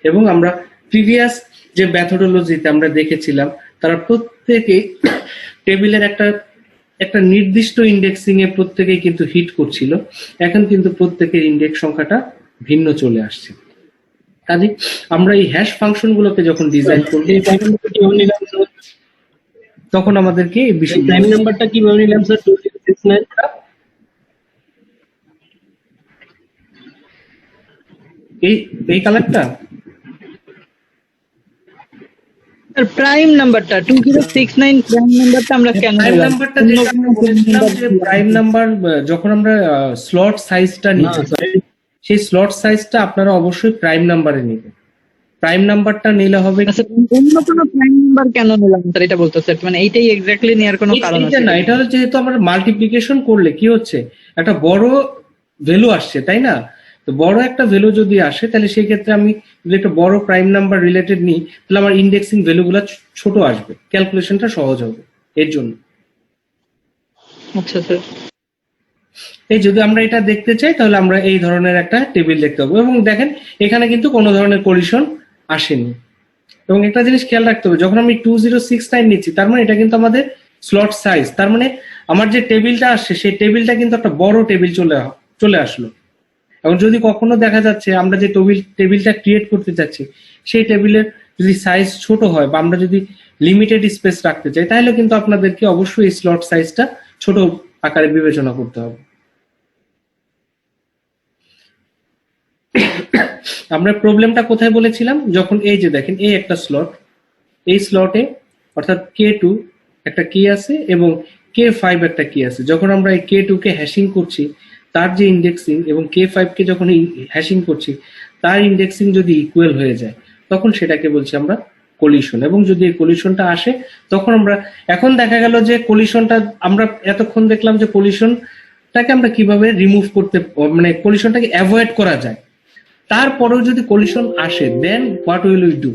এবং আমরা প্রিভিয়াস যে মেথডোলজিতে আমরা দেখেছিলাম তারা প্রত্যেকে টেবিলের একটা নির্দিষ্ট ইন্ডেক্সিং এ প্রত্যেকেই কিন্তু হিট করছিল, এখন কিন্তু প্রত্যেকের ইন্ডেক্স সংখ্যাটা ভিন্ন চলে আসছে। কাজে আমরা এই হ্যাশ ফাংশন গুলোকে যখন ডিজাইন করব তখন আমাদেরকে এই বিষয় টাইম নাম্বারটা কিভাবে নিলাম স্যার? 2069 এই কালারটা প্রাইম নাম্বারটা 2069 প্রাইম নাম্বারটা আমরা কেন প্রাইম নাম্বারটা যেটা আমরা বলেছিলাম যে প্রাইম নাম্বার যখন আমরা স্লট সাইজটা নিচ্ছি, সেই স্লট সাইজটা আপনারা অবশ্যই প্রাইম নাম্বারে নেবেন। প্রাইম নাম্বারটা নিলে হবে আচ্ছা, অন্য কোনো প্রাইম নাম্বার কেন নিলাম স্যার, এটা বলতেছে মানে এইটাই এক্স্যাক্টলি নেওয়ার কোনো কারণ এটা আছে? না, এটা হলো যেহেতু আমরা মাল্টিপ্লিকেশন করলে কি হচ্ছে, একটা বড় ভ্যালু আসছে, তাই না? তো বড় একটা ভ্যালু যদি আসে তাহলে সেই ক্ষেত্রে আমি যদি একটা বড় প্রাইম নাম্বার রিলেটেড নিই তাহলে আমার ইন্ডেক্সিং ভ্যালুগুলো ছোট আসবে, ক্যালকুলেশনটা সহজ হবে এর জন্য। আচ্ছা স্যার, এই যদি আমরা এটা দেখতে চাই তাহলে আমরা এই ধরনের একটা টেবিল দেখতে পাবো। এবং দেখেন এখানে কিন্তু কোনো ধরনের কোলিশন আসেনি। এবং একটা জিনিস খেয়াল রাখতে হবে, যখন আমি 2069 নিচ্ছি তার মানে এটা কিন্তু আমাদের স্লট সাইজ, তার মানে আমার যে টেবিলটা আসছে সেই টেবিলটা কিন্তু একটা বড় টেবিল চলে আসলো। এবং যদি কখনো দেখা যাচ্ছে আমরা যে টেবিলটা ক্রিয়েট করতে চাচ্ছি সেই টেবিলের যদি সাইজ ছোট হয় বা আমরা যদি লিমিটেড স্পেস রাখতে চাই, তাহলে কিন্তু আপনাদেরকে অবশ্যই স্লট সাইজটা ছোট আকারে বিবেচনা করতে হবে। আমরা প্রবলেমটা কোথায় বলেছিলাম, যখন এই যে দেখেন এই একটা স্লট, এই স্লটে অর্থাৎ K2 একটা কি আছে এবং K5 একটা কি আছে, যখন আমরা এই K2 কে হ্যাশিং করছি তার যে ইন্ডেক্সিং এবং K5 কে যখন হ্যাশিং করছি তার ইন্ডেক্সিং যদি ইকুয়াল হয়ে যায় তখন সেটাকে বলছি আমরা কোলিশন। এবং যদি এই কোলিশনটা আসে তখন আমরা, এখন দেখা গেল যে কোলিশনটা আমরা এতক্ষণ দেখলাম যে কোলিশনটাকে আমরা কিভাবে রিমুভ করতে, মানে কোলিশনটাকে অ্যাভয়েড করা যায়। তারপরেও যদি কোলিশন আসে দেন হোয়াট উইল উই ডু,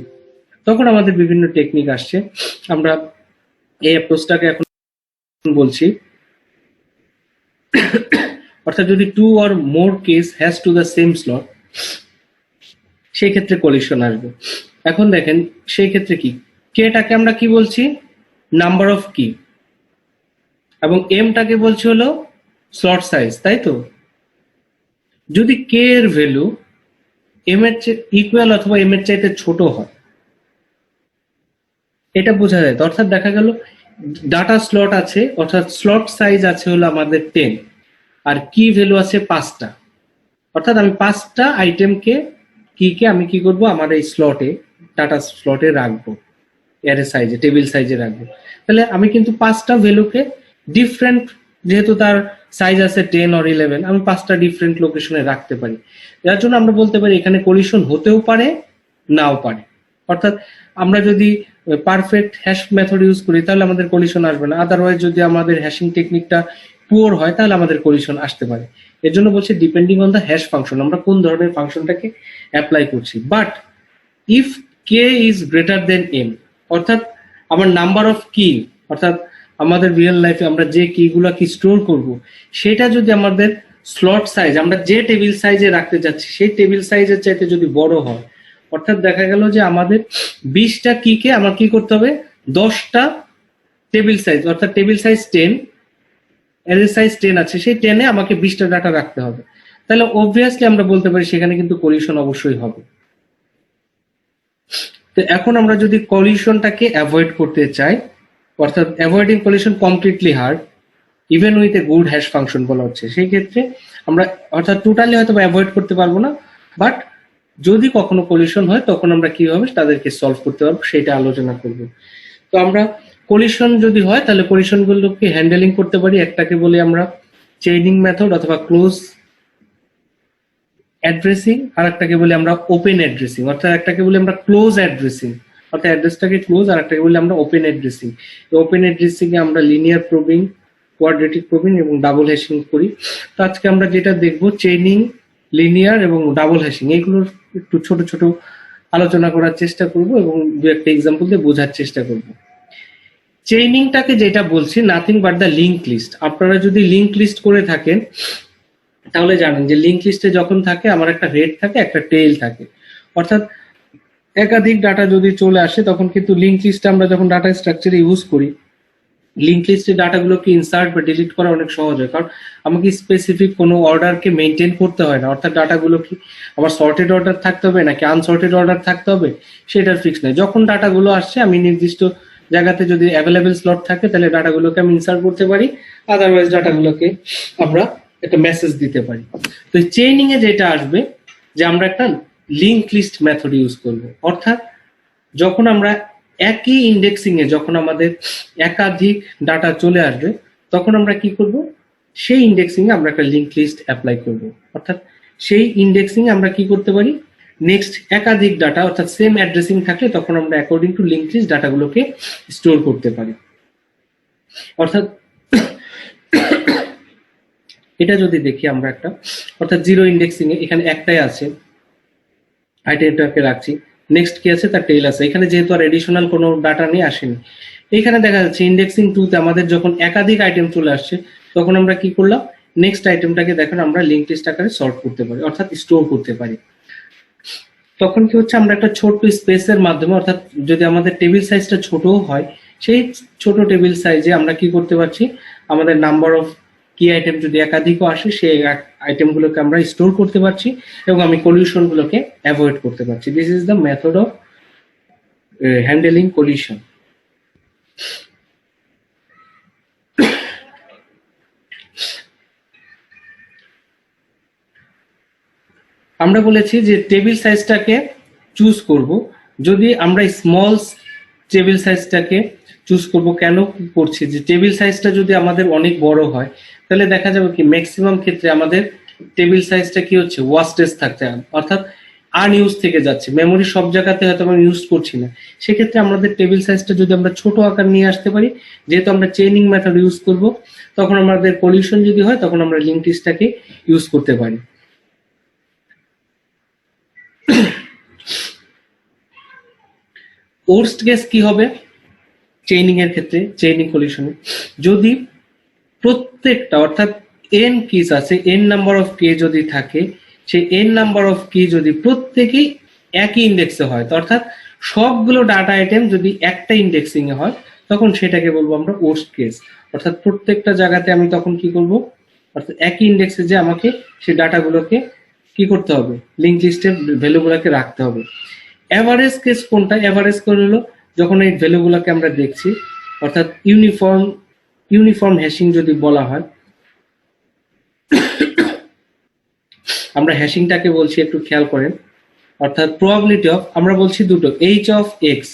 তখন আমাদের বিভিন্ন টেকনিক আসছে। আমরা এই অ্যাপ্রোচটাকে এখন বলছি অর্থাৎ যদি 2 or more case has to the same slot, সেই ক্ষেত্রে কলিশন আসবে। এখন দেখেন সেই ক্ষেত্রে কি, কেটাকে আমরা কি বলছি, নাম্বার অফ কি, এবং এমটাকে বলছি হলো স্লট সাইজ, তাই তো? যদি কে এর ভ্যালু এম এর ইকুয়াল অথবা এম এর চাইতে ছোট হয়, এটা বোঝা যায়। অর্থাৎ দেখা গেল ডাটা স্লট আছে, অর্থাৎ স্লট সাইজ আছে হলো আমাদের 10 আর কি ভ্যালু আছে 5টা, অর্থাৎ আমি 5টা আইটেমকে কে আমি কি করব, আমার এই স্লটে, ডাটা স্লটে রাখবো, অ্যারে সাইজে, টেবিল সাইজে রাখবো। তাহলে আমি কিন্তু 5টা ভ্যালুকে ডিফারেন্ট, যেহেতু তার সাইজ আছে 10 or 11, আমি 5টা ডিফারেন্ট লোকেশনে রাখতে পারি। যার জন্য আমরা বলতে পারি এখানে কলিশন হতেও পারে, নাও পারে। অর্থাৎ আমরা যদি পারফেক্ট হ্যাশ মেথড ইউজ করি তাহলে আমাদের কলিশন আসবে না, আদারওয়াইজ যদি আমাদের হ্যাশিং টেকনিকটা পুয়ার হয় তাহলে আমাদের কলিশন আসতে পারে। এর জন্য বলছি depending on the hash function, আমরা কোন ধরনের ফাংশনটাকে অ্যাপ্লাই করছি। But if K is greater than M, অর্থাৎ আমার নাম্বার অফ কি, অর্থাৎ আমাদের রিয়েল লাইফে আমরা যে কি গুলা কি স্টোর করব, সেটা যদি আমাদের স্লট সাইজ, আমরা যে টেবিল সাইজে রাখতে যাচ্ছি সেই টেবিল সাইজের চাইতে যদি বড় হয়, অর্থাৎ দেখা গেল যে আমাদের 20টা কে আমার কি করতে হবে, 10টা টেবিল সাইজ, অর্থাৎ টেবিল সাইজ 10, অ্যারে সাইজ 10 আছে, সেই 10-এ আমাকে 20টা ডাটা রাখতে হবে। তাহলে অবভিয়াসলি আমরা বলতে পারি সেখানে কিন্তু কলিশন অবশ্যই হবে। তো এখন আমরা যদি কলিশনটাকে অ্যাভয়েড করতে চাই, অর্থাৎ avoiding collision completely hard even with a good hash function বলা হচ্ছে, সেই ক্ষেত্রে আমরা অর্থাৎ টোটালি হয়তো অ্যাভয়েড করতে পারবো না, বাট যদি কখনো কলিশন হয় তখন আমরা কিভাবে তাদেরকে সলভ করতে পারবো সেটা আলোচনা করব। তো আমরা কলিশন যদি হয় তাহলে কলিশন গুলোকে হ্যান্ডেলিং করতে পারি, একটাকে বলি আমরা চেইনিং মেথড অথবা ক্লোজ অ্যাড্রেসিং, আর একটাকে বলি আমরা ওপেন অ্যাড্রেসিং, অর্থাৎ একটাকে বলি আমরা ক্লোজ অ্যাড্রেসিং, অর্থাৎ অ্যাড্রেসটাকে ক্লোজ, আর একটাকে বলি আমরা ওপেন অ্যাড্রেসিং। ওপেন অ্যাড্রেসিং এ আমরা লিনিয়ার প্রবিং, কোয়াড্রেটিক প্রবিং এবং ডাবল হ্যাশিং করি। তো আজকে আমরা যেটা দেখবো চেইনিং, লিনিয়ার এবং ডাবল হ্যাশিং, এগুলোর একটু ছোট ছোট আলোচনা করার চেষ্টা করব এবং দু একটা এক্সাম্পল দিয়ে বোঝার চেষ্টা করব। চেইনিংটাকে যেটা বলছি, nothing but the link list. আপনারা যদি লিঙ্ক লিস্ট করে থাকেন তাহলে জানেন যে লিঙ্ক লিস্টে যখন থাকে আমার একটা হেড থাকে, একটা টেইল থাকে, অর্থাৎ একাধিক ডাটা যদি চলে আসে তখন কিন্তু লিঙ্ক লিস্টে আমরা যখন ডাটা স্ট্রাকচারে ইউজ করি, লিঙ্ক লিস্টে ডাটাগুলোকে ইনসার্ট বা ডিলিট করা অনেক সহজ হয়, কারণ আমাকে স্পেসিফিক কোনো অর্ডারকে মেনটেন করতে হয় না। অর্থাৎ ডাটাগুলো কি আমার সর্টেড অর্ডার থাকতে হবে নাকি আনসর্টেড অর্ডার থাকতে হবে সেটার ফিক্স নেই। যখন ডাটাগুলো আসছে আমি নির্দিষ্ট জায়গাতে যদি অ্যাভেলেবেল স্লট থাকে তাহলে ডাটাগুলোকে আমি ইনসার্ট করতে পারি, আদারওয়াইজ ডাটাগুলোকে আমরা একটা মেসেজ দিতে পারি। তো চেইনিং এ যেটা আসবে যে আমরা একটা লিঙ্ক লিস্ট মেথড ইউজ করব, অর্থাৎ যখন আমরা একই ইন্ডেক্সিং এ যখন আমাদের একাধিক ডাটা চলে আসবে তখন আমরা কি করব, সেই ইন্ডেক্সিং এ আমরা একটা লিঙ্ক লিস্ট অ্যাপ্লাই করব। অর্থাৎ সেই ইন্ডেক্সিং এ আমরা কি করতে পারি, নেক্সট একাধিক ডাটা অর্থাৎ সেম অ্যাড্রেসিং থাকলে তখন আমরা অ্যাকর্ডিং টু লিঙ্ক লিস্ট ডাটাগুলোকে স্টোর করতে পারি। অর্থাৎ এটা যদি দেখি আমরা একটা, অর্থাৎ জিরো ইন্ডেক্সিং এ এখানে একটাই আছে, আইটেমটাকে রাখছি, নেক্সট কি আছে তার টেইল আছে, এখানে যেহেতু আর এডিশনাল কোনো ডাটা নিয়ে আসেনি। এখানে দেখা যাচ্ছে ইন্ডেক্সিং 2 তে আমাদের যখন একাধিক আইটেম চলে আসছে তখন আমরা কি করলাম, নেক্সট আইটেমটাকে দেখেন আমরা লিঙ্ক লিস্ট আকারে সর্ট করতে পারি, অর্থাৎ স্টোর করতে পারি। তখন কি হচ্ছে, আমরা একটা ছোট স্পেসের মাধ্যমে, অর্থাৎ যদি আমাদের টেবিল সাইজটা ছোটও হয় সেই ছোট টেবিল সাইজে আমরা কি করতে পারছি, আমাদের নাম্বার অফ কি আইটেম যদি একাধিকও আসে সেই আইটেমগুলোকে আমরা স্টোর করতে পারছি এবং আমি কলিশন গুলোকে অ্যাভয়েড করতে পারছি। This is the method of handling collision. আমরা বলেছি যে টেবিল সাইজটাকে চুজ করব, যদি আমরা স্মল টেবিল সাইজটাকে চুজ করব, কেন করছি, যে টেবিল সাইজটা যদি আমাদের অনেক বড় হয় তাহলে দেখা যাবে কি ম্যাক্সিমাম ক্ষেত্রে আমাদের টেবিল সাইজটা কি হচ্ছে, ওয়াস্টেজ থাকতে, অর্থাৎ আনইউজ থেকে যাচ্ছে, মেমোরি সব জায়গাতে হয়তো আমরা ইউজ করছি না। সেক্ষেত্রে আমাদের টেবিল সাইজটা যদি আমরা ছোট আকার নিয়ে আসতে পারি, যেহেতু আমরা চেইনিং মেথড ইউজ করব, তখন আমাদের কলিশন যদি হয় তখন আমরা লিঙ্ক লিস্টটাকে ইউজ করতে পারি। ওর্স্ট কেস কি হবে চেইনিং এর ক্ষেত্রে, চেইনিং কলিশনে যদি প্রত্যেকটা, অর্থাৎ এন কিস আছে, এন নাম্বার অফ কে যদি থাকে, সেই এন নাম্বার অফ কি যদি প্রত্যেকেই একই ইন্ডেক্সে হয়, অর্থাৎ সবগুলো ডাটা আইটেম যদি একটা ইন্ডেক্সিং এ হয়, তখন সেটাকে বলবো আমরা ওর্স্ট কেস। অর্থাৎ প্রত্যেকটা জায়গাতে আমি তখন কি করব, অর্থাৎ একই ইন্ডেক্সে যে আমাকে সেই ডাটাগুলোকে কি করতে হবে, লিঙ্ক লিস্টের ভ্যালুগুলোকে রাখতে হবে। এভারেজ কেস কোনটা? এভারেজ করে হলো যখন এই ভ্যালুগুলোকে আমরা দেখছি, অর্থাৎ ইউনিফর্ম হ্যাশিং যদি বলা হয়, আমরা হ্যাশিংটাকে বলছি একটু খেয়াল করেন, অর্থাৎ প্রবাবিলিটি অফ, আমরা বলছি দুটো, এইচ অফ এক্স,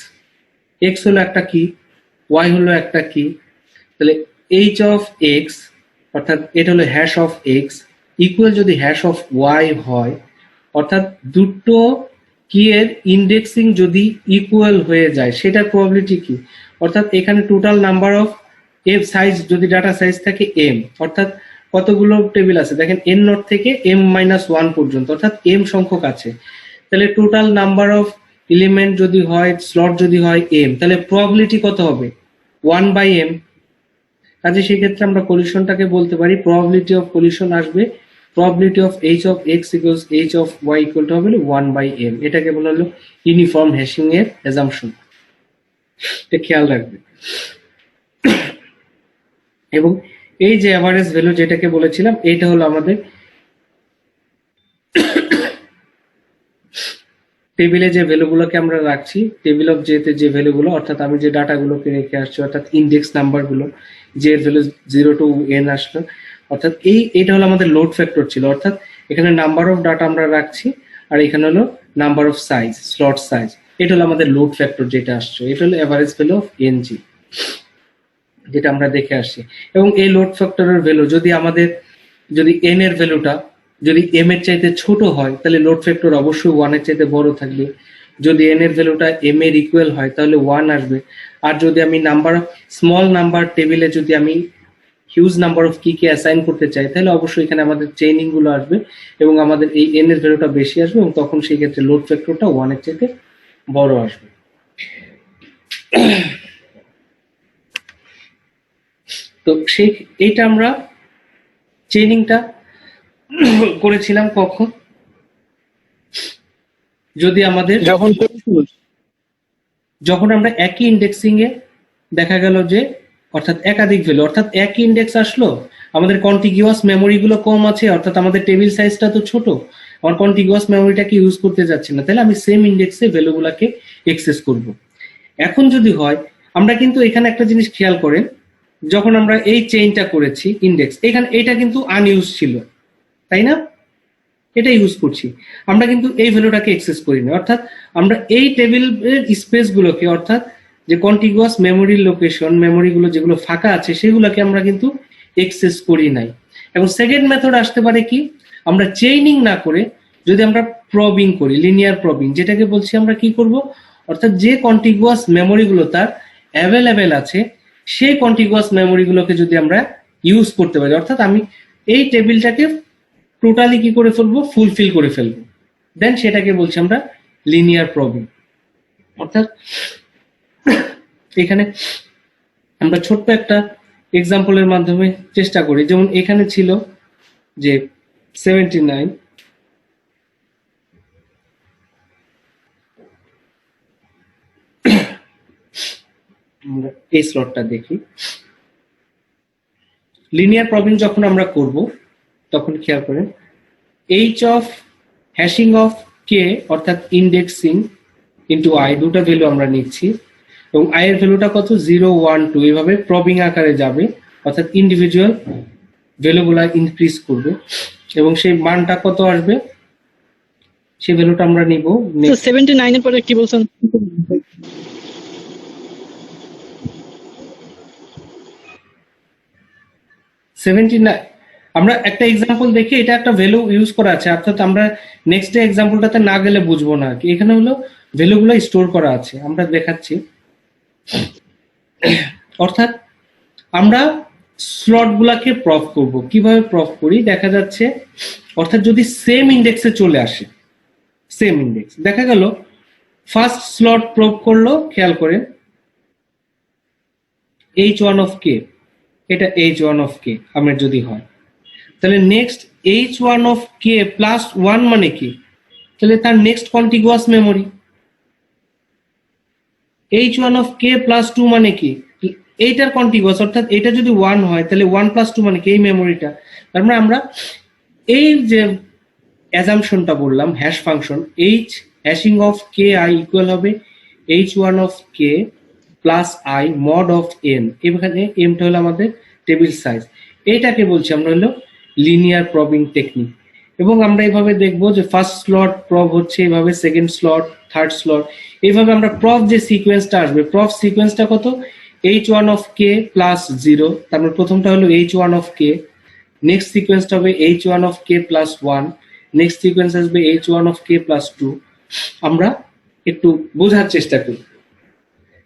এক্স হলো একটা কি, ওয়াই হলো একটা কি, তাহলে এইচ অফ এক্স অর্থাৎ এটা হলো হ্যাশ অফ এক্স ইকুয়াল যদি হ্যাশ অফ ওয়াই হয়, অর্থাৎ দুটো কি এর ইন্ডেক্সিং যদি ইকুয়াল হয়ে যায়, সেটার প্রবাবিলিটি কি, অর্থাৎ এখানে total number of F size যদি ডাটা সাইজ থাকে এম, অর্থাৎ কতগুলো টেবিল আছে দেখেন, এন নট থেকে এম মাইনাস ওয়ান পর্যন্ত, অর্থাৎ এম সংখ্যক আছে, তাহলে টোটাল নাম্বার অফ এলিমেন্ট যদি হয়, স্লট যদি হয় এম, তাহলে প্রবাবিলিটি কত হবে, 1/m। কাজে সেক্ষেত্রে আমরা কলিশনটাকে বলতে পারি, প্রবাবিলিটি অফ কলিশন আসবে, probability of H of X equals H of Y equal to হবে 1/m। এটাকে বলা হলো ইউনিফর্ম হ্যাশিং এর অ্যাজাম্পশন, এটা খেয়াল রাখবে। এবং এই যে অ্যাভারেজ ভ্যালু যেটাকে বলেছিলাম, এটা হলো আমাদের টেবিলে যে ভ্যালুগুলোকে আমরা রাখছি, টেবিল অফ জেতে যে ভ্যালুগুলো, অর্থাৎ আমি যে ডাটাগুলোকে রেখে আসছি, অর্থাৎ ইন্ডেক্স নাম্বারগুলো, যে ভ্যালু 0 to n আসলো, অর্থাৎ এটা হলো আমাদের লোড ফ্যাক্টর ছিল, অর্থাৎ এখানে নাম্বার অফ ডাটা আমরা রাখছি, আর এখানে হলো number of size, slot size, এটা হলো আমাদের লোড ফ্যাক্টর যেটা আসছে, এটা হলো এভারেজ ভ্যালু অফ এনজি যেটা আমরা দেখে আসছি। এবং এই লোড ফ্যাক্টরের ভ্যালু যদি আমাদের, যদি এন এর ভ্যালুটা যদি এম এর চাইতে ছোট হয়, তাহলে লোড ফ্যাক্টর অবশ্যই 1 এর চাইতে বড় থাকবে। যদি এন এর ভ্যালুটা এম এর ইকুয়াল হয়, তাহলে 1 আসবে। আর যদি আমি নাম্বার স্মল নাম্বার টেবিলে যদি আমি হিউজ নাম্বার অফ কি কে অ্যাসাইন করতে চাই, তাহলে অবশ্যই এখানে আমাদের চেইনিং গুলো আসবে এবং আমাদের এই এন এর ভ্যালুটা বেশি আসবে, এবং তখন সেই ক্ষেত্রে লোড ফ্যাক্টরটা 1 এর চাইতে বড় আসবে। তো সেই এইটা আমরা চেইনিংটা করেছিলাম কখন, যদি আমাদের যখন আমরা একই ইন্ডেক্সিং এ দেখা গেল যে, অর্থাৎ একাধিক ভ্যালু, অর্থাৎ একই ইন্ডেক্স আসলো, আমাদের কন্টিগিউয়াস মেমোরি গুলো কম আছে, অর্থাৎ আমাদের টেবিল সাইজটা তো ছোট, আমার কন্টিগিউয়াস মেমোরিটাকে ইউজ করতে যাচ্ছি না, তাহলে আমি সেম ইন্ডেক্সে ভ্যালুগুলোকে এক্সেস করব। এখন যদি হয়, আমরা কিন্তু এখানে একটা জিনিস খেয়াল করেন, যখন আমরা এই চেইনটা করেছি ইন্ডেক্স, এখানে এটা কিন্তু আনইউজ ছিল, তাই না, এটা ইউজ করছি, আমরা কিন্তু এই ভ্যালুটাকে এক্সেস করিনি, অর্থাৎ আমরা এই টেবিলের স্পেস গুলোকে, অর্থাৎ যে কন্টিগুয়াস মেমোরির লোকেশন, মেমোরিগুলো যেগুলো ফাঁকা আছে, সেগুলোকে আমরা কিন্তু এক্সেস করি নাই। এবং সেকেন্ড মেথড আসতে পারে কি, আমরা চেইনিং না করে যদি আমরা প্রবিং করি, লিনিয়ার প্রবিং, যেটাকে বলছি আমরা কি করব, অর্থাৎ যে কন্টিগুয়াস মেমোরিগুলো তার অ্যাভেলেবেল আছে, সেই কন্টিগুয়াস মেমোরিগুলোকে যদি আমরা ইউজ করতে পারি, অর্থাৎ আমি এই টেবিলটাকে টোটালি কি করে ফেলবো, ফুলফিল করে ফেলবো, দেন সেটাকে বলছি আমরা লিনিয়ার প্রবিং। অর্থাৎ এখানে আমরা ছোট্ট একটা এক্সাম্পলের মাধ্যমে চেষ্টা করি, যেমন এখানে ছিল যে 79, আমরা এই স্লটটা দেখি, লিনিয়ার প্রবিং যখন আমরা করব, তখন খেয়াল করেন এইচ অফ হ্যাশিং অফ কে, অর্থাৎ ইন্ডেক্সিং ইন্টু আই, দুটো ভ্যালু আমরা নিচ্ছি, এবং আই এর ভ্যালুটা কত, 0, 1, 2, এইভাবে প্রবিং আকারে যাবে, অর্থাৎ ইন্ডিভিজুয়াল ভ্যালুগুলা ইনক্রিজ করবে, এবং সেই মানটা কত আসবে, সেই ভ্যালুটা আমরা নিব। 79 এর পরে কি বলছেন? 79, আমরা একটা এক্সাম্পল দেখি, এটা একটা ভ্যালু ইউজ করা আছে, অর্থাৎ আমরা নেক্সট ডে এক্সাম্পলটাতে না গেলে বুঝবো না, এখানে হলো ভ্যালুগুলো স্টোর করা আছে, আমরা দেখাচ্ছি। অর্থাৎ আমরা স্লট গুলাকে প্রপ করব, কিভাবে প্রপ করি দেখা যাচ্ছে, অর্থাৎ যদি সেম ইন্ডেক্সে চলে আসে, সেম ইন্ডেক্স দেখা গেল ফার্স্ট স্লট প্রপ করলো, খেয়াল করেন h1 of k, এটা h1 of k আমার যদি হয়, তাহলে next h1 of k plus 1 মানে কি? তাহলে তার next contiguous memory. h1 of k plus 2 মানে কি? এইটার কন্টিগুয়াস, অর্থাৎ এটা যদি 1 হয় তাহলে 1 প্লাস 2 মানে কি? এই মেমোরিটা। তার মানে আমরা এই যে অ্যাজাম্পশনটা বললাম hash function h hashing of K I equal হবে h1 of k plus I mod of m। এখানে mটা হলো আমাদের টেবিল সাইজ। এইটাকে বলছি আমরা হলো লিনিয়ার প্রবিং টেকনিক। এবং আমরা এইভাবে দেখবো যে ফার্স্ট স্লট প্রব হচ্ছে এইভাবে, সেকেন্ড স্লট, থার্ড স্লট, এইভাবে আমরা প্রব যে সিকোয়েন্সটা আসবে, প্রব সিকোয়েন্সটা কত? h1 of k plus 0। তারপর প্রথমটা হলো h1 অফ k, নেক্সট সিকোয়েন্সটা হবে h1 of k plus 1, next sequence আসবে h1 অফ k প্লাস 2। আমরা একটু বোঝার চেষ্টা করি।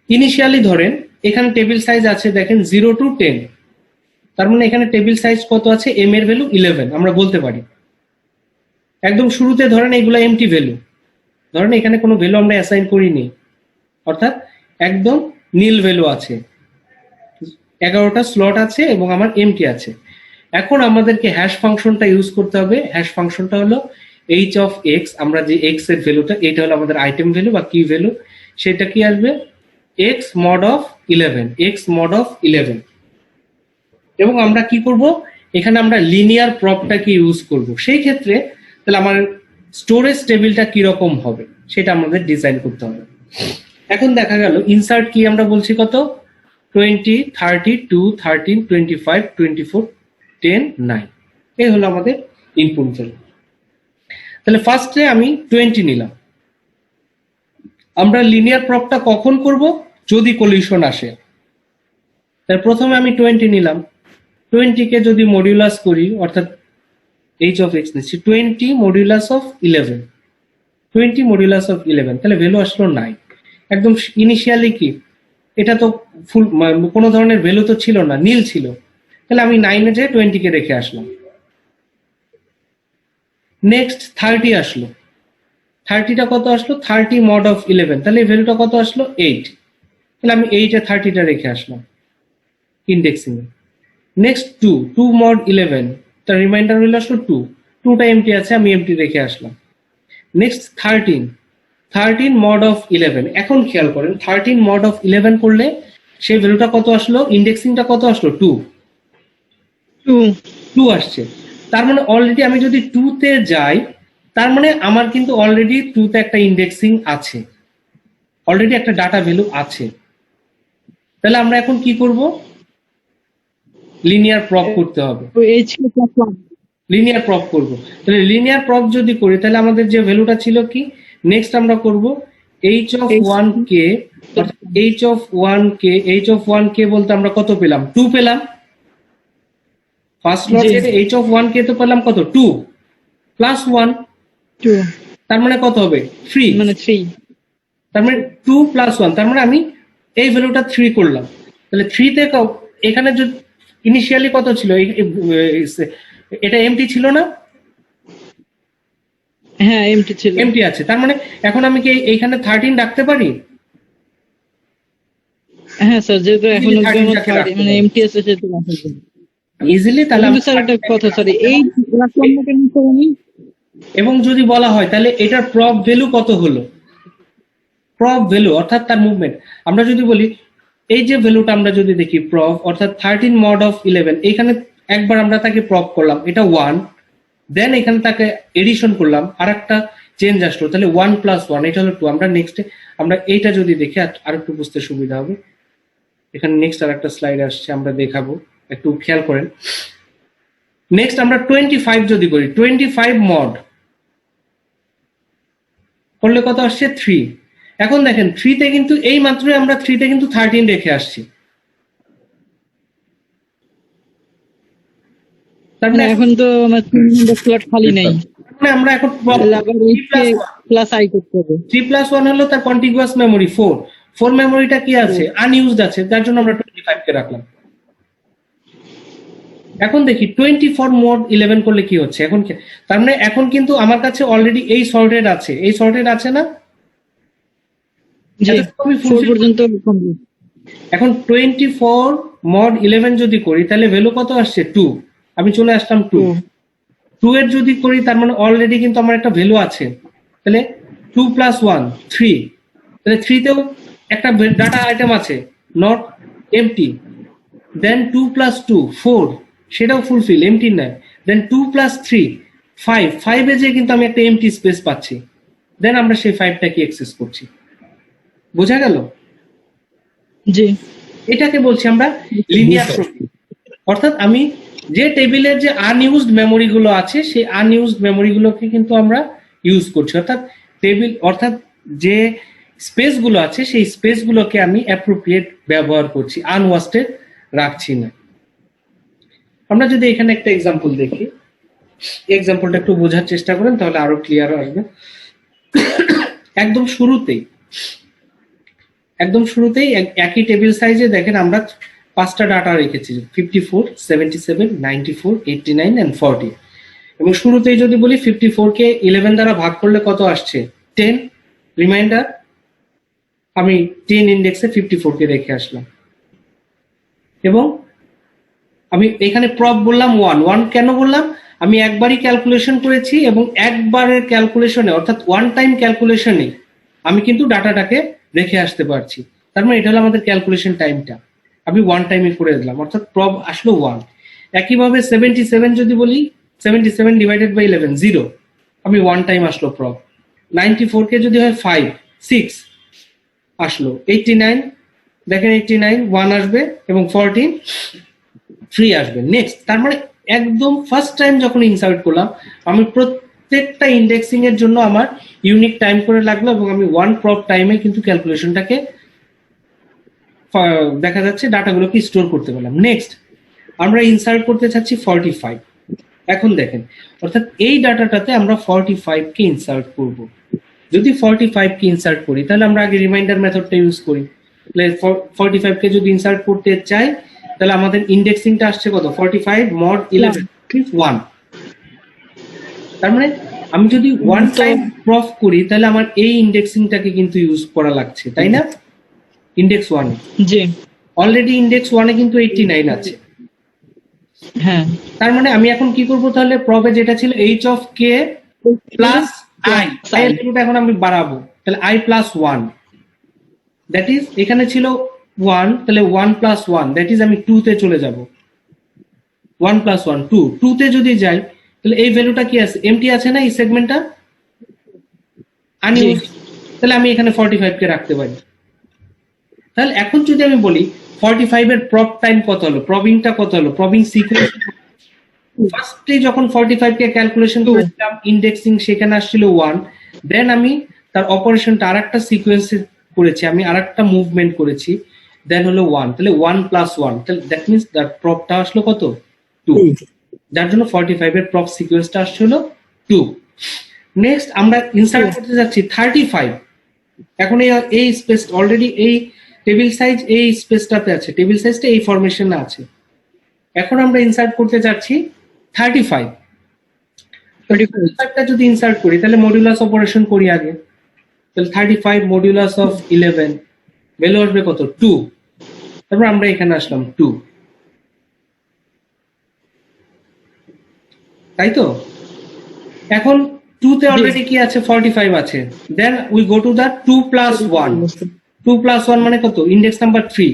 ইনিশিয়ালি ধরেন এখানে টেবিল সাইজ আছে দেখেন 0 to 10, তার মানে এখানে টেবিল সাইজ কত আছে? m এর ভ্যালু 11 আমরা বলতে পারি। একদম শুরুতে ধরেন এগুলো এমটি ভ্যালু, ধরেন এখানে কোনো ভ্যালু আমরা অ্যাসাইন করিনি, অর্থাৎ একদম নীল ভ্যালু আছে, 11টা স্লট আছে এবং আমার এমটি আছে। এখন আমাদেরকে হ্যাশ ফাংশনটা ইউজ করতে হবে। হ্যাশ ফাংশনটা হলো h অফ x, আমরা যে x এর ভ্যালুটা, এটা হলো আমাদের আইটেম ভ্যালু বা কি ভ্যালু, সেটা কি আসবে? x mod of 11, x mod of 11। এবং আমরা কি করব? এখানে আমরা লিনিয়ার প্রপটাকে ইউজ করব। সেই ক্ষেত্রে তাহলে আমার স্টোরেজ টেবিলটা কি রকম হবে সেটা আমাদের ডিজাইন করতে হবে। এখন দেখা গেল ইনসার্ট কি আমরা বলছি কত? 20, 30, 2, 13, 25, 24, 10, 9। এই হলো আমাদের ইনপুট ভ্যালু। তাহলে ফার্স্টে আমি 20 নিলাম। আমরা লিনিয়ার প্রপটা কখন করব? যদি কলিশন আসে। তাহলে প্রথমে আমি 20 নিলাম, 20 কে যদি মডিউলাস করি, অর্থাৎ h অফ x নিচ্ছি 20 মডিউলাস অফ 11, 20 মডিউলাস অফ 11, তাহলে ভ্যালু আসলো 9। একদম ইনিশিয়ালি কি এটা তো ফুল কোনো ধরনের ভ্যালু তো ছিল না, নীল ছিল, তাহলে আমি 9 এ যে 20 কে রেখে আসলাম। নেক্সট 30 আসলো, 30টা কত আসলো? 30 মড অফ 11, তাহলে এই ভ্যালুটা কত আসলো? 8, তাহলে আমি 8 এ 30টা রেখে আসলাম ইন্ডেক্সিং এ। নেক্সট 2 মড 11, তার রিমাইন্ডার হলো আসলো 2টা এমটি আছে, আমি এমটি রেখে আসলাম। Next 13 mod of 11। এখন খেয়াল করেন 13 মড অফ 11 করলে সেই ভ্যালুটা কত আসলো? ইন্ডেক্সিংটা কত আসলো? 2 আসছে। তার মানে অলরেডি আমি যদি 2 তে যাই, তার মানে আমার কিন্তু অলরেডি 2 তে একটা ইন্ডেক্সিং আছে, অলরেডি একটা ডাটা ভ্যালু আছে। তাহলে আমরা এখন কি করব? লিনিয়ার প্রপ করতে হবে, h k plus 1। Linear prop করব। তাহলে লিনিয়ার প্রপ যদি করি তাহলে আমাদের যে ভ্যালুটা ছিল কি, নেক্সট আমরা করব h of 1k, h of 1k, h of 1k বলতে আমরা কত পেলাম? 2 পেলাম। ফার্স্ট লটের h অফ 1k তো পেলাম কত? 2 প্লাস 1, 2 তার মানে কত হবে? 3, মানে 3। তার মানে 2 প্লাস 1, তার মানে আমি এই ভ্যালুটা 3 করলাম। তাহলে 3 তে এখানে যদি ইনিশিয়ালি কত ছিল? এটা এমটি ছিল না? হ্যাঁ এমটি ছিল, এমটি আছে, তার মানে এখন আমি কি এইখানে 13 রাখতে পারি? হ্যাঁ স্যার, যেহেতু এখন অবধি 13 আমার টাকে 30 রাখতে মানে পারি এমটি আছে সেহেতু রাখা যায়। ইজিলি। তাহলে কিন্তু স্যার একটা কথা, সরি, এই রাখলাম না কেন স্যার আমি? এবং যদি বলা হয় তাহলে এটার প্রপ ভ্যালু কত হলো? প্রপ ভ্যালু অর্থাৎ তার মুভমেন্ট। আমরা যদি বলি এই যে ভ্যালুটা আমরা যদি দেখি প্রপ, অর্থাৎ 13 মড অফ 11, এখানে একবার আমরা তাকে প্রপ করলাম, এটা 1, দেন এখানে তাকে এডিশন করলাম, আর একটা চেঞ্জ আসলো, তাহলে 1 প্লাস 1, এটা হলো 2। আমরা নেক্সটে আমরা এইটা যদি দেখি আর একটু বুঝতে সুবিধা হবে। এখানে নেক্সট আর একটা স্লাইড আসছে, আমরা দেখাবো, একটু খেয়াল করেন। নেক্সট আমরা 25 যদি করি, 25 মড করলে কত আসছে? 3। এখন দেখেন 3 তে কিন্তু এই মাত্রই আমরা 3 তে কিন্তু 13 রেখে আসছি, তার মানে এখন তো আমার 3 নম্বর স্লট খালি নেই, মানে আমরা এখন তাহলে আবার h কে প্লাস i করতে হবে। 3+1 হলো তার কন্টিগুয়াস মেমোরি 4 মেমোরিটা কি আছে? আনইউজড আছে, যার জন্য আমরা 25 কে রাখলাম। এখন দেখি 24 মোড 11 করলে কি হচ্ছে। এখন তার মানে এখন কিন্তু আমার কাছে অলরেডি এই সর্টেড আছে, এই সর্টেড আছে না? জি, 4 পর্যন্ত কমপ্লিট। এখন 24 মোড 11 যদি করি তাহলে ভ্যালু কত আসছে? 2, আমি চলে আসলাম 2, 2 এর যদি করি তার মানে অলরেডি কিন্তু আমার একটা ভ্যালু আছে, তাহলে 2 + 1 3, তাহলে 3 তেও একটা ডাটা আইটেম আছে, নট এমটি। দেন 2 + 2 4, সেটাও ফুলফিল, এমটি নয়। দেন 2 + 3 5, 5 এ যে কিন্তু আমি একটা এমটি স্পেস পাচ্ছি, দেন আমরা সেই 5টাকে অ্যাক্সেস করছি। বোঝা গেল? জি এটাকে বলছি আমরা লিনিয়ার প্রসেস। অর্থাৎ আমি যে টেবিলের যে আনইউজড মেমোরি গুলো আছে সেই আনইউজড মেমোরি গুলোকে কিন্তু আমরা ইউজ করছি, অর্থাৎ টেবিল অর্থাৎ যে স্পেস গুলো আছে সেই স্পেস গুলোকে আমি অ্যাপ্রোপ্রিয়েট ব্যবহার করছি, আনওয়াস্টেড রাখছি না। আমরা যদি এখানে একটা এক্সাম্পল দেখি, এক্সাম্পলটা একটু বোঝার চেষ্টা করেন তাহলে আরো ক্লিয়ার আসবে। একদম শুরুতেই একই টেবিল সাইজে দেখেন আমরা 5টা ডাটা রেখেছি, 54, 77, 94, 89 and 40। এবং শুরুতেই যদি বলি 54 কে 11 দ্বারা ভাগ করলে কত আসছে? 10। রিমাইন্ডার, আমি 10 ইন্ডেক্সে 54 কে রেখে আসলাম। এবং আমি এখানে প্রপ বললাম 1 কেন বললাম? আমি একবারই ক্যালকুলেশন করেছি এবং একবারের ক্যালকুলেশনে অর্থাৎ ওয়ান টাইম ক্যালকুলেশনে আমি কিন্তু ডাটাটাকে রেখে আসতে পারছি। তার মানে এটা হলো আমাদের ক্যালকুলেশন টাইমটা, আমি ওয়ান টাইমে করে দিলাম, অর্থাৎ প্রব আসলো 1। একইভাবে 77 যদি বলি 77 ডিভাইডেড বাই 11 0, আমি ওয়ান টাইম আসলো প্রব। 94 কে যদি হয় 5 6 আসলো। 89 দেখেন 89 1 আসবে এবং 14 3 আসবে। নেক্সট, তার মানে একদম ফার্স্ট টাইম যখন ইনসার্ট করলাম আমি প্রত্যেকটা ইন্ডেক্সিং এর জন্য আমার ইউনিক টাইম করে লাগলো এবং আমি ওয়ান প্রপ টাইমে কিন্তু ক্যালকুলেশনটাকে দেখা যাচ্ছে ডাটাগুলোকে স্টোর করতে পারলাম। নেক্সট আমরা ইনসার্ট করতে চাচ্ছি 45। এখন দেখেন, অর্থাৎ এই ডাটাটাতে আমরা 45 কে ইনসার্ট করব। যদি 45 কে ইনসার্ট করি তাহলে আমরা আগে রিমাইন্ডার মেথডটা ইউজ করি। তাহলে 45 কে যদি ইনসার্ট করতে চাই তাহলে আমাদের ইন্ডেক্সিংটা আসছে কত? 45 mod 11 1। তার মানে আমি যদি ওয়ান টাইম প্রফ করি তাহলে আমার এই ইন্ডেক্সিংটাকে কিন্তু ইউজ করা লাগছে, তাই না? ইন্ডেক্স 1 জি অলরেডি ইন্ডেক্স 1 এ কিন্তু 89 আছে। হ্যাঁ তার মানে আমি এখন কি করব? তাহলে প্রবে যেটা ছিল h of k plus i, এর ভ্যালুটা এখন আমি বাড়াবো, তাহলে i প্লাস 1, দ্যাট ইজ এখানে ছিল 1, তাহলে 1 প্লাস 1, দ্যাট ইজ আমি 2 তে চলে যাব। 1 প্লাস 1 2, 2 তে যদি যাই তাহলে এই ভ্যালুটা কি আছে? এমটি আছে না এই সেগমেন্টটা? আনইউজ, তাহলে আমি এখানে 45 কে রাখতে পারি। তাহলে এখন যদি আমি বলি 45 এর প্রপ টাইম কত হলো, প্রবিংটা কত হলো, প্রবিং সিকোয়েন্স ফার্স্টে যখন 45 কে ক্যালকুলেশন করেছিলাম ইন্ডেক্সিং সেখানে আসছিল 1, দেন আমি তার অপারেশনটা আরেকটা সিকোয়েন্সে করেছি, আমি আরেকটা মুভমেন্ট করেছি, দেন হলো 1, তাহলে 1 প্লাস 1, তাহলে দ্যাট মিন্স তার প্রপটা আসলো কত? 2, যার জন্য 45 এর প্রপ সিকোয়েন্সটা আসছে হলো 2। নেক্সট আমরা ইনসার্ট করতে যাচ্ছি 35। এখন এই স্পেস অলরেডি এই টেবিল সাইজ এই স্পেসটাতে আছে, টেবিল সাইজটা এই ফরমেশনে আছে। এখন আমরা ইনসার্ট করতে যাচ্ছি 35। 35টা যদি ইনসার্ট করি তাহলে মডুলাস অপারেশন করি আগে, তাহলে 35 মডুলাস অফ 11 ভ্যালু আসবে কত? 2। তারপর আমরা এখানে আসলাম 2, তাই তো? এখন 2 তে অলরেডি কি আছে? 45 আছে। Then we go to the 2 plus 1। 2 plus 1 মানে কত? Index number 3।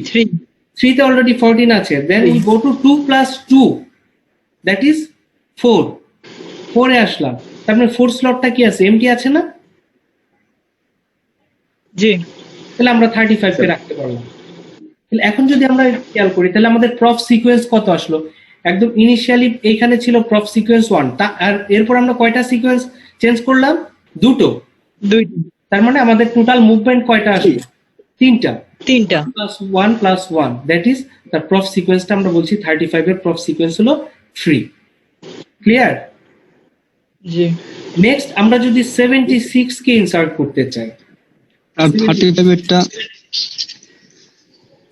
3 তে অলরেডি 14 আছে। Then we go to 2 plus 2, that is 4। 4 এ আসলাম, তার মানে 4 স্লটটা কি আছে? এমটি আছে না? জি তাহলে আমরা 35 কে রাখতে পারলাম। তাহলে এখন যদি আমরা খেয়াল করি তাহলে আমাদের প্রপ সিকোয়েন্স কত আসলো? একদম ইনিশিয়ালি এইখানে ছিল প্রপ সিকোয়েন্স 1, আর এরপর আমরা কয়টা সিকোয়েন্স চেঞ্জ করলাম? দুটো। তার মানে আমাদের টোটাল মুভমেন্ট কয়টা আসলো? তিনটা। প্লাস 1 প্লাস 1, দ্যাট ইজ তার প্রপ সিকোয়েন্সটা আমরা বলছি 35 এর প্রপ সিকোয়েন্স হলো 3। ক্লিয়ার? জি নেক্সট আমরা যদি 76 কে ইনসার্ট করতে চাই, আর 35 এরটা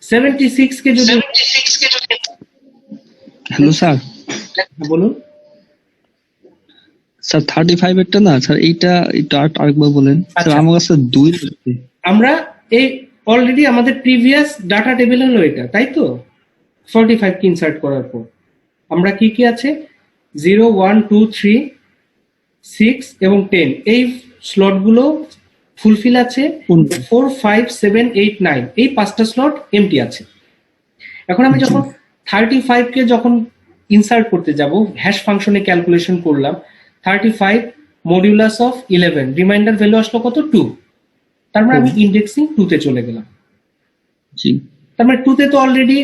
76 কে যদি হ্যালো স্যার বলুন। স্যার 35 এরটা না স্যার, এইটা আরেকবার বলেন স্যার। আচ্ছা। আমার কাছে 2 লাগবে। আমরা এই অলরেডি আমাদের প্রিভিয়াস ডাটা টেবিল হলো এটা, তাই তো? 45 কে ইনসার্ট করার পর আমরা কি কি আছে 0 1 2 3 6 এবং 10 এই স্লটগুলো ফুলফিল আছে, 4 5 7 8 9 এই 5টা স্লট এমটি আছে। এখন আমি যখন 35 কে যখন ইনসার্ট করতে যাব, হ্যাশ ফাংশনে ক্যালকুলেশন করলাম 35 মডিউলাস অফ 11, রিমাইন্ডার ভ্যালু আসলো কত 2, তার মানে আমি ইন্ডেক্সিং 2 তে চলে গেলাম। জি তার মানে 2 তে তো অলরেডি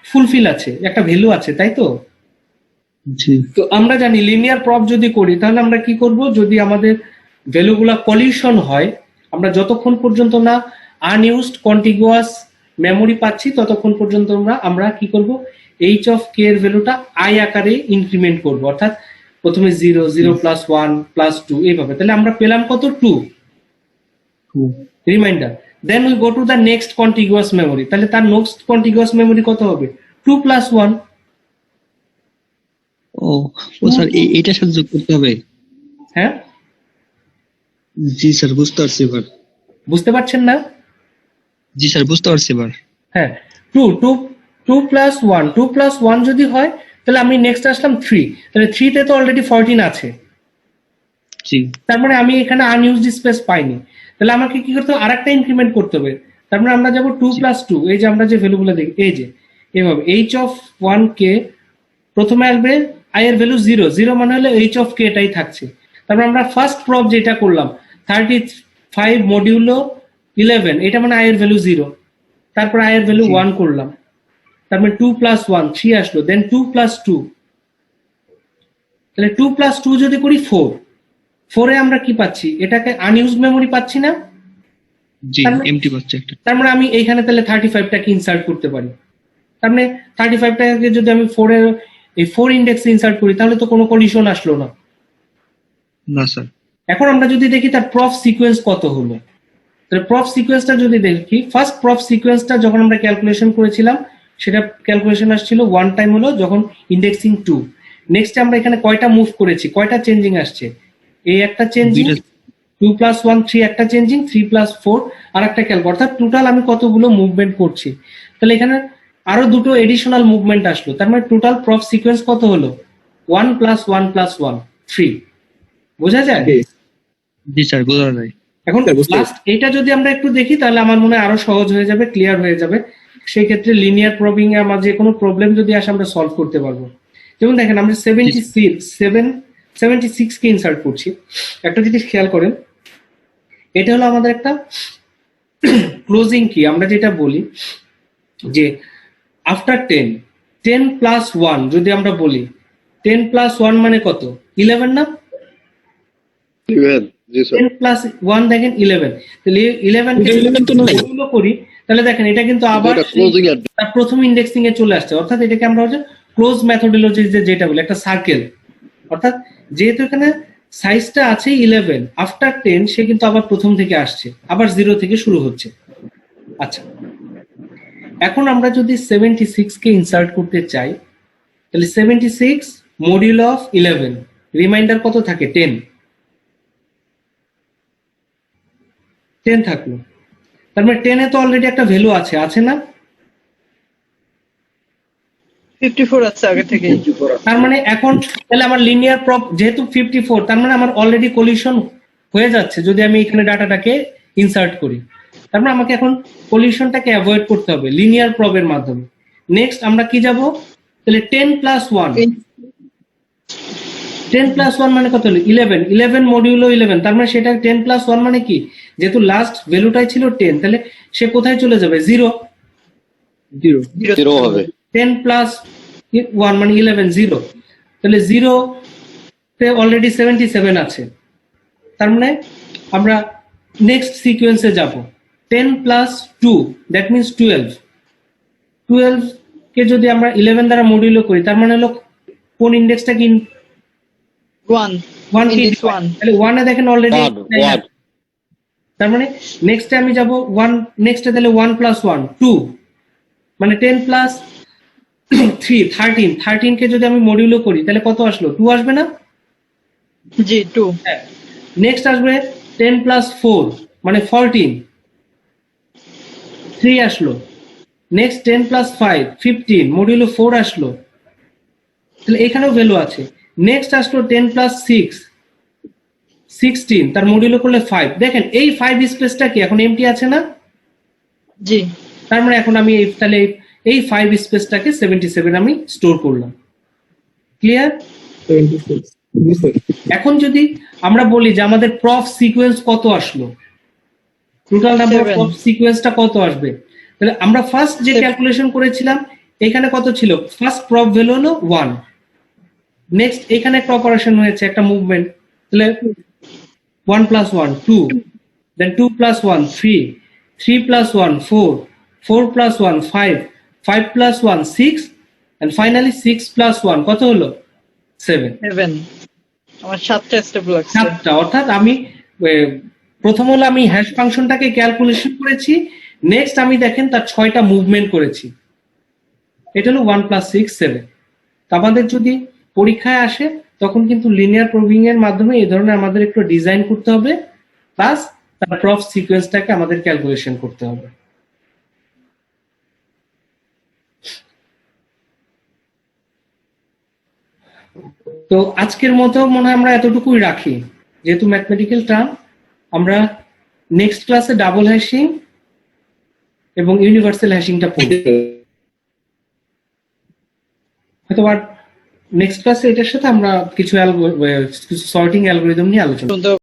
ফুলফিল আছে, একটা ভ্যালু আছে, তাই তো? জি তো আমরা জানি লিনিয়ার প্রপ যদি করি তাহলে আমরা কি করব, যদি আমাদের ভ্যালুগুলা কলিশন হয়, আমরা যতক্ষণ পর্যন্ত না আনইউজড কন্টিগুয়াস মেমোরি পাচ্ছি ততক্ষণ পর্যন্ত আমরা কি করব, এইচ অফ কে এর ভ্যালুটা আই আকারে ইনক্রিমেন্ট করব, অর্থাৎ প্রথমে 0 0 প্লাস 1 প্লাস 2 এইভাবে। তাহলে আমরা পেলাম কত 2 remainder, then we go to the next contiguous memory, তাহলে তার নেক্সট কন্টিগুয়াস মেমোরি কত হবে 2 প্লাস 1। ও ও স্যার এইটার সাথে যোগ করতে হবে। হ্যাঁ, জি স্যার বুঝতে পারছি এবার। বুঝতে পারছেন না? জি স্যার বুঝতে পারছি এবার। হ্যাঁ, 2 প্লাস 1, 2 প্লাস 1 যদি হয় তাহলে আমি নেক্সট আসলাম 3, তাহলে 3 তে তো অলরেডি 14 আছে, জি তার মানে আমি এখানে আনইউজড স্পেস পাইনি, তাহলে আমাকে কি করতে হবে, আরেকটা ইনক্রিমেন্ট করতে হবে। তার মানে আমরা যাব 2 প্লাস 2, এই যে আমরা যে ভ্যালুগুলো দেখি এই যে এভাবে এইচ অফ 1 কে প্রথমে আসবে আই এর ভ্যালু 0, 0 মানে হলো এইচ অফ কে এটাই থাকছে। তারপর আমরা ফার্স্ট প্রপ যেটা করলাম 35 মডিউলো 11, এটা মানে আই এর ভ্যালু 0, তারপর আই এর ভ্যালু 1 করলাম, তারপরে 2 প্লাস 1 3 আসলো, দেন 2 প্লাস 2, তাহলে 2 প্লাস 2 যদি করি 4, 4 এ আমরা কি পাচ্ছি, এটাকে আনইউজড মেমোরি পাচ্ছি না, জি তার মানে- এমটি পাচ্ছে একটা। তার মানে আমি এইখানে তাহলে 35টাকে ইনসার্ট করতে পারি। তার মানে 35টাকে যদি আমি 4 এর এই 4 ইন্ডেক্সে ইনসার্ট করি তাহলে তো কোনো কলিশন আসলো না। না স্যার। এখন আমরা যদি দেখি তার প্রফ সিকোয়েন্স কত হলো, তাহলে প্রফ সিকোয়েন্সটা যদি দেখি, ফার্স্ট প্রফ সিকোয়েন্সটা যখন আমরা ক্যালকুলেশন করেছিলাম সেটা ক্যালকুলেশন আসছিল 1 টাইম হলো যখন ইন্ডেক্সিং 2। নেক্সট আমরা এখানে কয়টা মুভ করেছি, কয়টা চেঞ্জিং আসছে, এই একটা চেঞ্জিং, 2 প্লাস 1 3 একটা চেঞ্জিং, 3 প্লাস 4 আর একটা ক্যালক, অর্থাৎ টোটাল আমি কতগুলো মুভমেন্ট করছি। তাহলে এখানে আরো দুটো এডিশনাল মুভমেন্ট আসলো, তার মানে টোটাল প্রফ সিকোয়েন্স কত হলো 1 প্লাস 1 প্লাস 1 3। বোঝা যায়? জি স্যার বোঝা যায়। এখন লাস্ট এটা যদি আমরা একটু দেখি তাহলে আমার মনে হয় আরো সহজ হয়ে যাবে, ক্লিয়ার হয়ে যাবে। সেই ক্ষেত্রে লিনিয়ার প্রবিং এর মাঝে কোনো প্রবলেম যদি আসে আমরা সলভ করতে পারবো। যেমন দেখেন আমরা 76 কে ইনসার্ট করছি, একটা জিনিস খেয়াল করেন, এটা হলো আমাদের একটা ক্লোজিং কি, আমরা যেটা বলি যে আফটার 10 প্লাস 1 যদি আমরা বলি 10 প্লাস 1 মানে কত 11 না, জি স্যার 10 প্লাস 1 দেখেন 11, তাহলে 11 কে যদি গুলো করি তাহলে দেখেন এটা কিন্তু আবার এটা ক্লোজিং এর তার প্রথম ইন্ডেক্সিং এ চলে আসছে, অর্থাৎ এটাকে আমরা হচ্ছে ক্লোজ মেথোডোলজি যেটা বলি একটা সার্কেল, অর্থাৎ যেহেতু এখানে সাইজটা আছে 11 আফটার 10 সে কিন্তু আবার প্রথম থেকে আসছে, আবার 0 থেকে শুরু হচ্ছে। আচ্ছা, এখন আমরা যদি 76 কে ইনসার্ট করতে চাই তাহলে 76 মডিউল অফ 11, রিমাইন্ডার কত থাকে 10 থাকলো, তার মানে 10 এ তো অলরেডি একটা ভ্যালু আছে, আছে না? 54 আছে আগে থেকে। তার মানে এখন তাহলে আমার লিনিয়ার প্রপ যেহেতু 54, তার মানে আমার অলরেডি কলিশন হয়ে যাচ্ছে যদি আমি এখানে ডাটাটাকে ইনসার্ট করি। তার মানে আমাকে এখন কলিশনটাকে অ্যাভয়েড করতে হবে লিনিয়ার প্রবের মাধ্যমে। নেক্সট আমরা কি যাব, তাহলে 10 প্লাস 1, 10 প্লাস 1 মানে কত হলো 11 মডিউলো 11, তার মানে সেটা 10 প্লাস 1 মানে কি, যেহেতু লাস্ট ভ্যালুটাই ছিল 10 তাহলে সে কোথায় চলে যাবে 0, 0 হবে 10 প্লাস 1 মানে 11 0, তাহলে 0 তে অলরেডি 77 আছে, তার মানে আমরা নেক্সট সিকোয়েন্সে যাব 10 প্লাস 2 দ্যাট মিন্স 12 কে যদি আমরা 11 দ্বারা মডিউলো করি তার মানে হলো কোন ইন্ডেক্সটা কি 1 1 কি index 1 তাহলে 1 এ দেখেন অলরেডি 1 তার মানে নেক্সটে আমি যাব 1, নেক্সটে তাহলে 1 প্লাস 1 2 মানে 10 প্লাস 3 13 কে যদি আমি মডিউলো করি তাহলে কত আসলো 2 আসবে না? জি 2 হ্যাঁ, নেক্সট আসবে 10 প্লাস 4 মানে 14 3 আসলো, নেক্সট 10 প্লাস 5 15 মডিউলো 4 আসলো, তাহলে এখানেও ভ্যালু আছে। নেক্সট আসলো 10 প্লাস 6 16, তার মডিউলো করলে 5। দেখেন এই 5 স্পেসটা কি এখন এমটি আছে না? জি তার মানে এখন আমি তাহলে এই 5 স্পেসটাকে 77 আমি স্টোর করলাম। ক্লিয়ার? 26 জি স্যার এখন যদি আমরা বলি যে আমাদের প্রফ সিকোয়েন্স কত আসলো, টোটাল নাম্বার অফ 7 প্রফ সিকোয়েন্সটা কত আসবে, তাহলে আমরা ফার্স্ট যে 7 ক্যালকুলেশন করেছিলাম এখানে কত ছিল, ফার্স্ট প্রফ ভ্যালু হলো 1, নেক্সট এখানে একটা অপারেশন হয়েছে একটা মুভমেন্ট, তাহলে 1 plus 1 2, then 2 plus 1 3, 3 plus 1 4, 4 plus 1 5, 5 plus 1 6, and finally 6 plus 1 কত হলো 7। 7 আমার 7টা স্টেপ লাগছে। 7টা, অর্থাৎ আমি প্রথম হলো আমি হ্যাশ ফাংশনটাকে ক্যালকুলেশন করেছি, নেক্সট আমি দেখেন তার 6টা মুভমেন্ট করেছি, এটা হলো 1 plus 6 7। আমাদের যদি পরীক্ষায় আসে তখন কিন্তু লিনিয়ার প্রোগ্রামিং এর মাধ্যমে এই ধরনের আমাদের একটু ডিজাইন করতে হবে, প্লাস তার প্রফ সিকোয়েন্সটাকে আমাদের ক্যালকুলেশন করতে হবে। তো আজকের মতো মনে হয় আমরা এতটুকুই রাখি, যেহেতু ম্যাথমেটিক্যাল টার্ম। আমরা নেক্সট ক্লাসে ডাবল হ্যাশিং এবং ইউনিভার্সাল হ্যাশিংটা পড়ব, হয়তো নেক্সট ক্লাসে এটার সাথে আমরা কিছু সর্টিং অ্যালগোরিদম নিয়ে আলোচনা করব।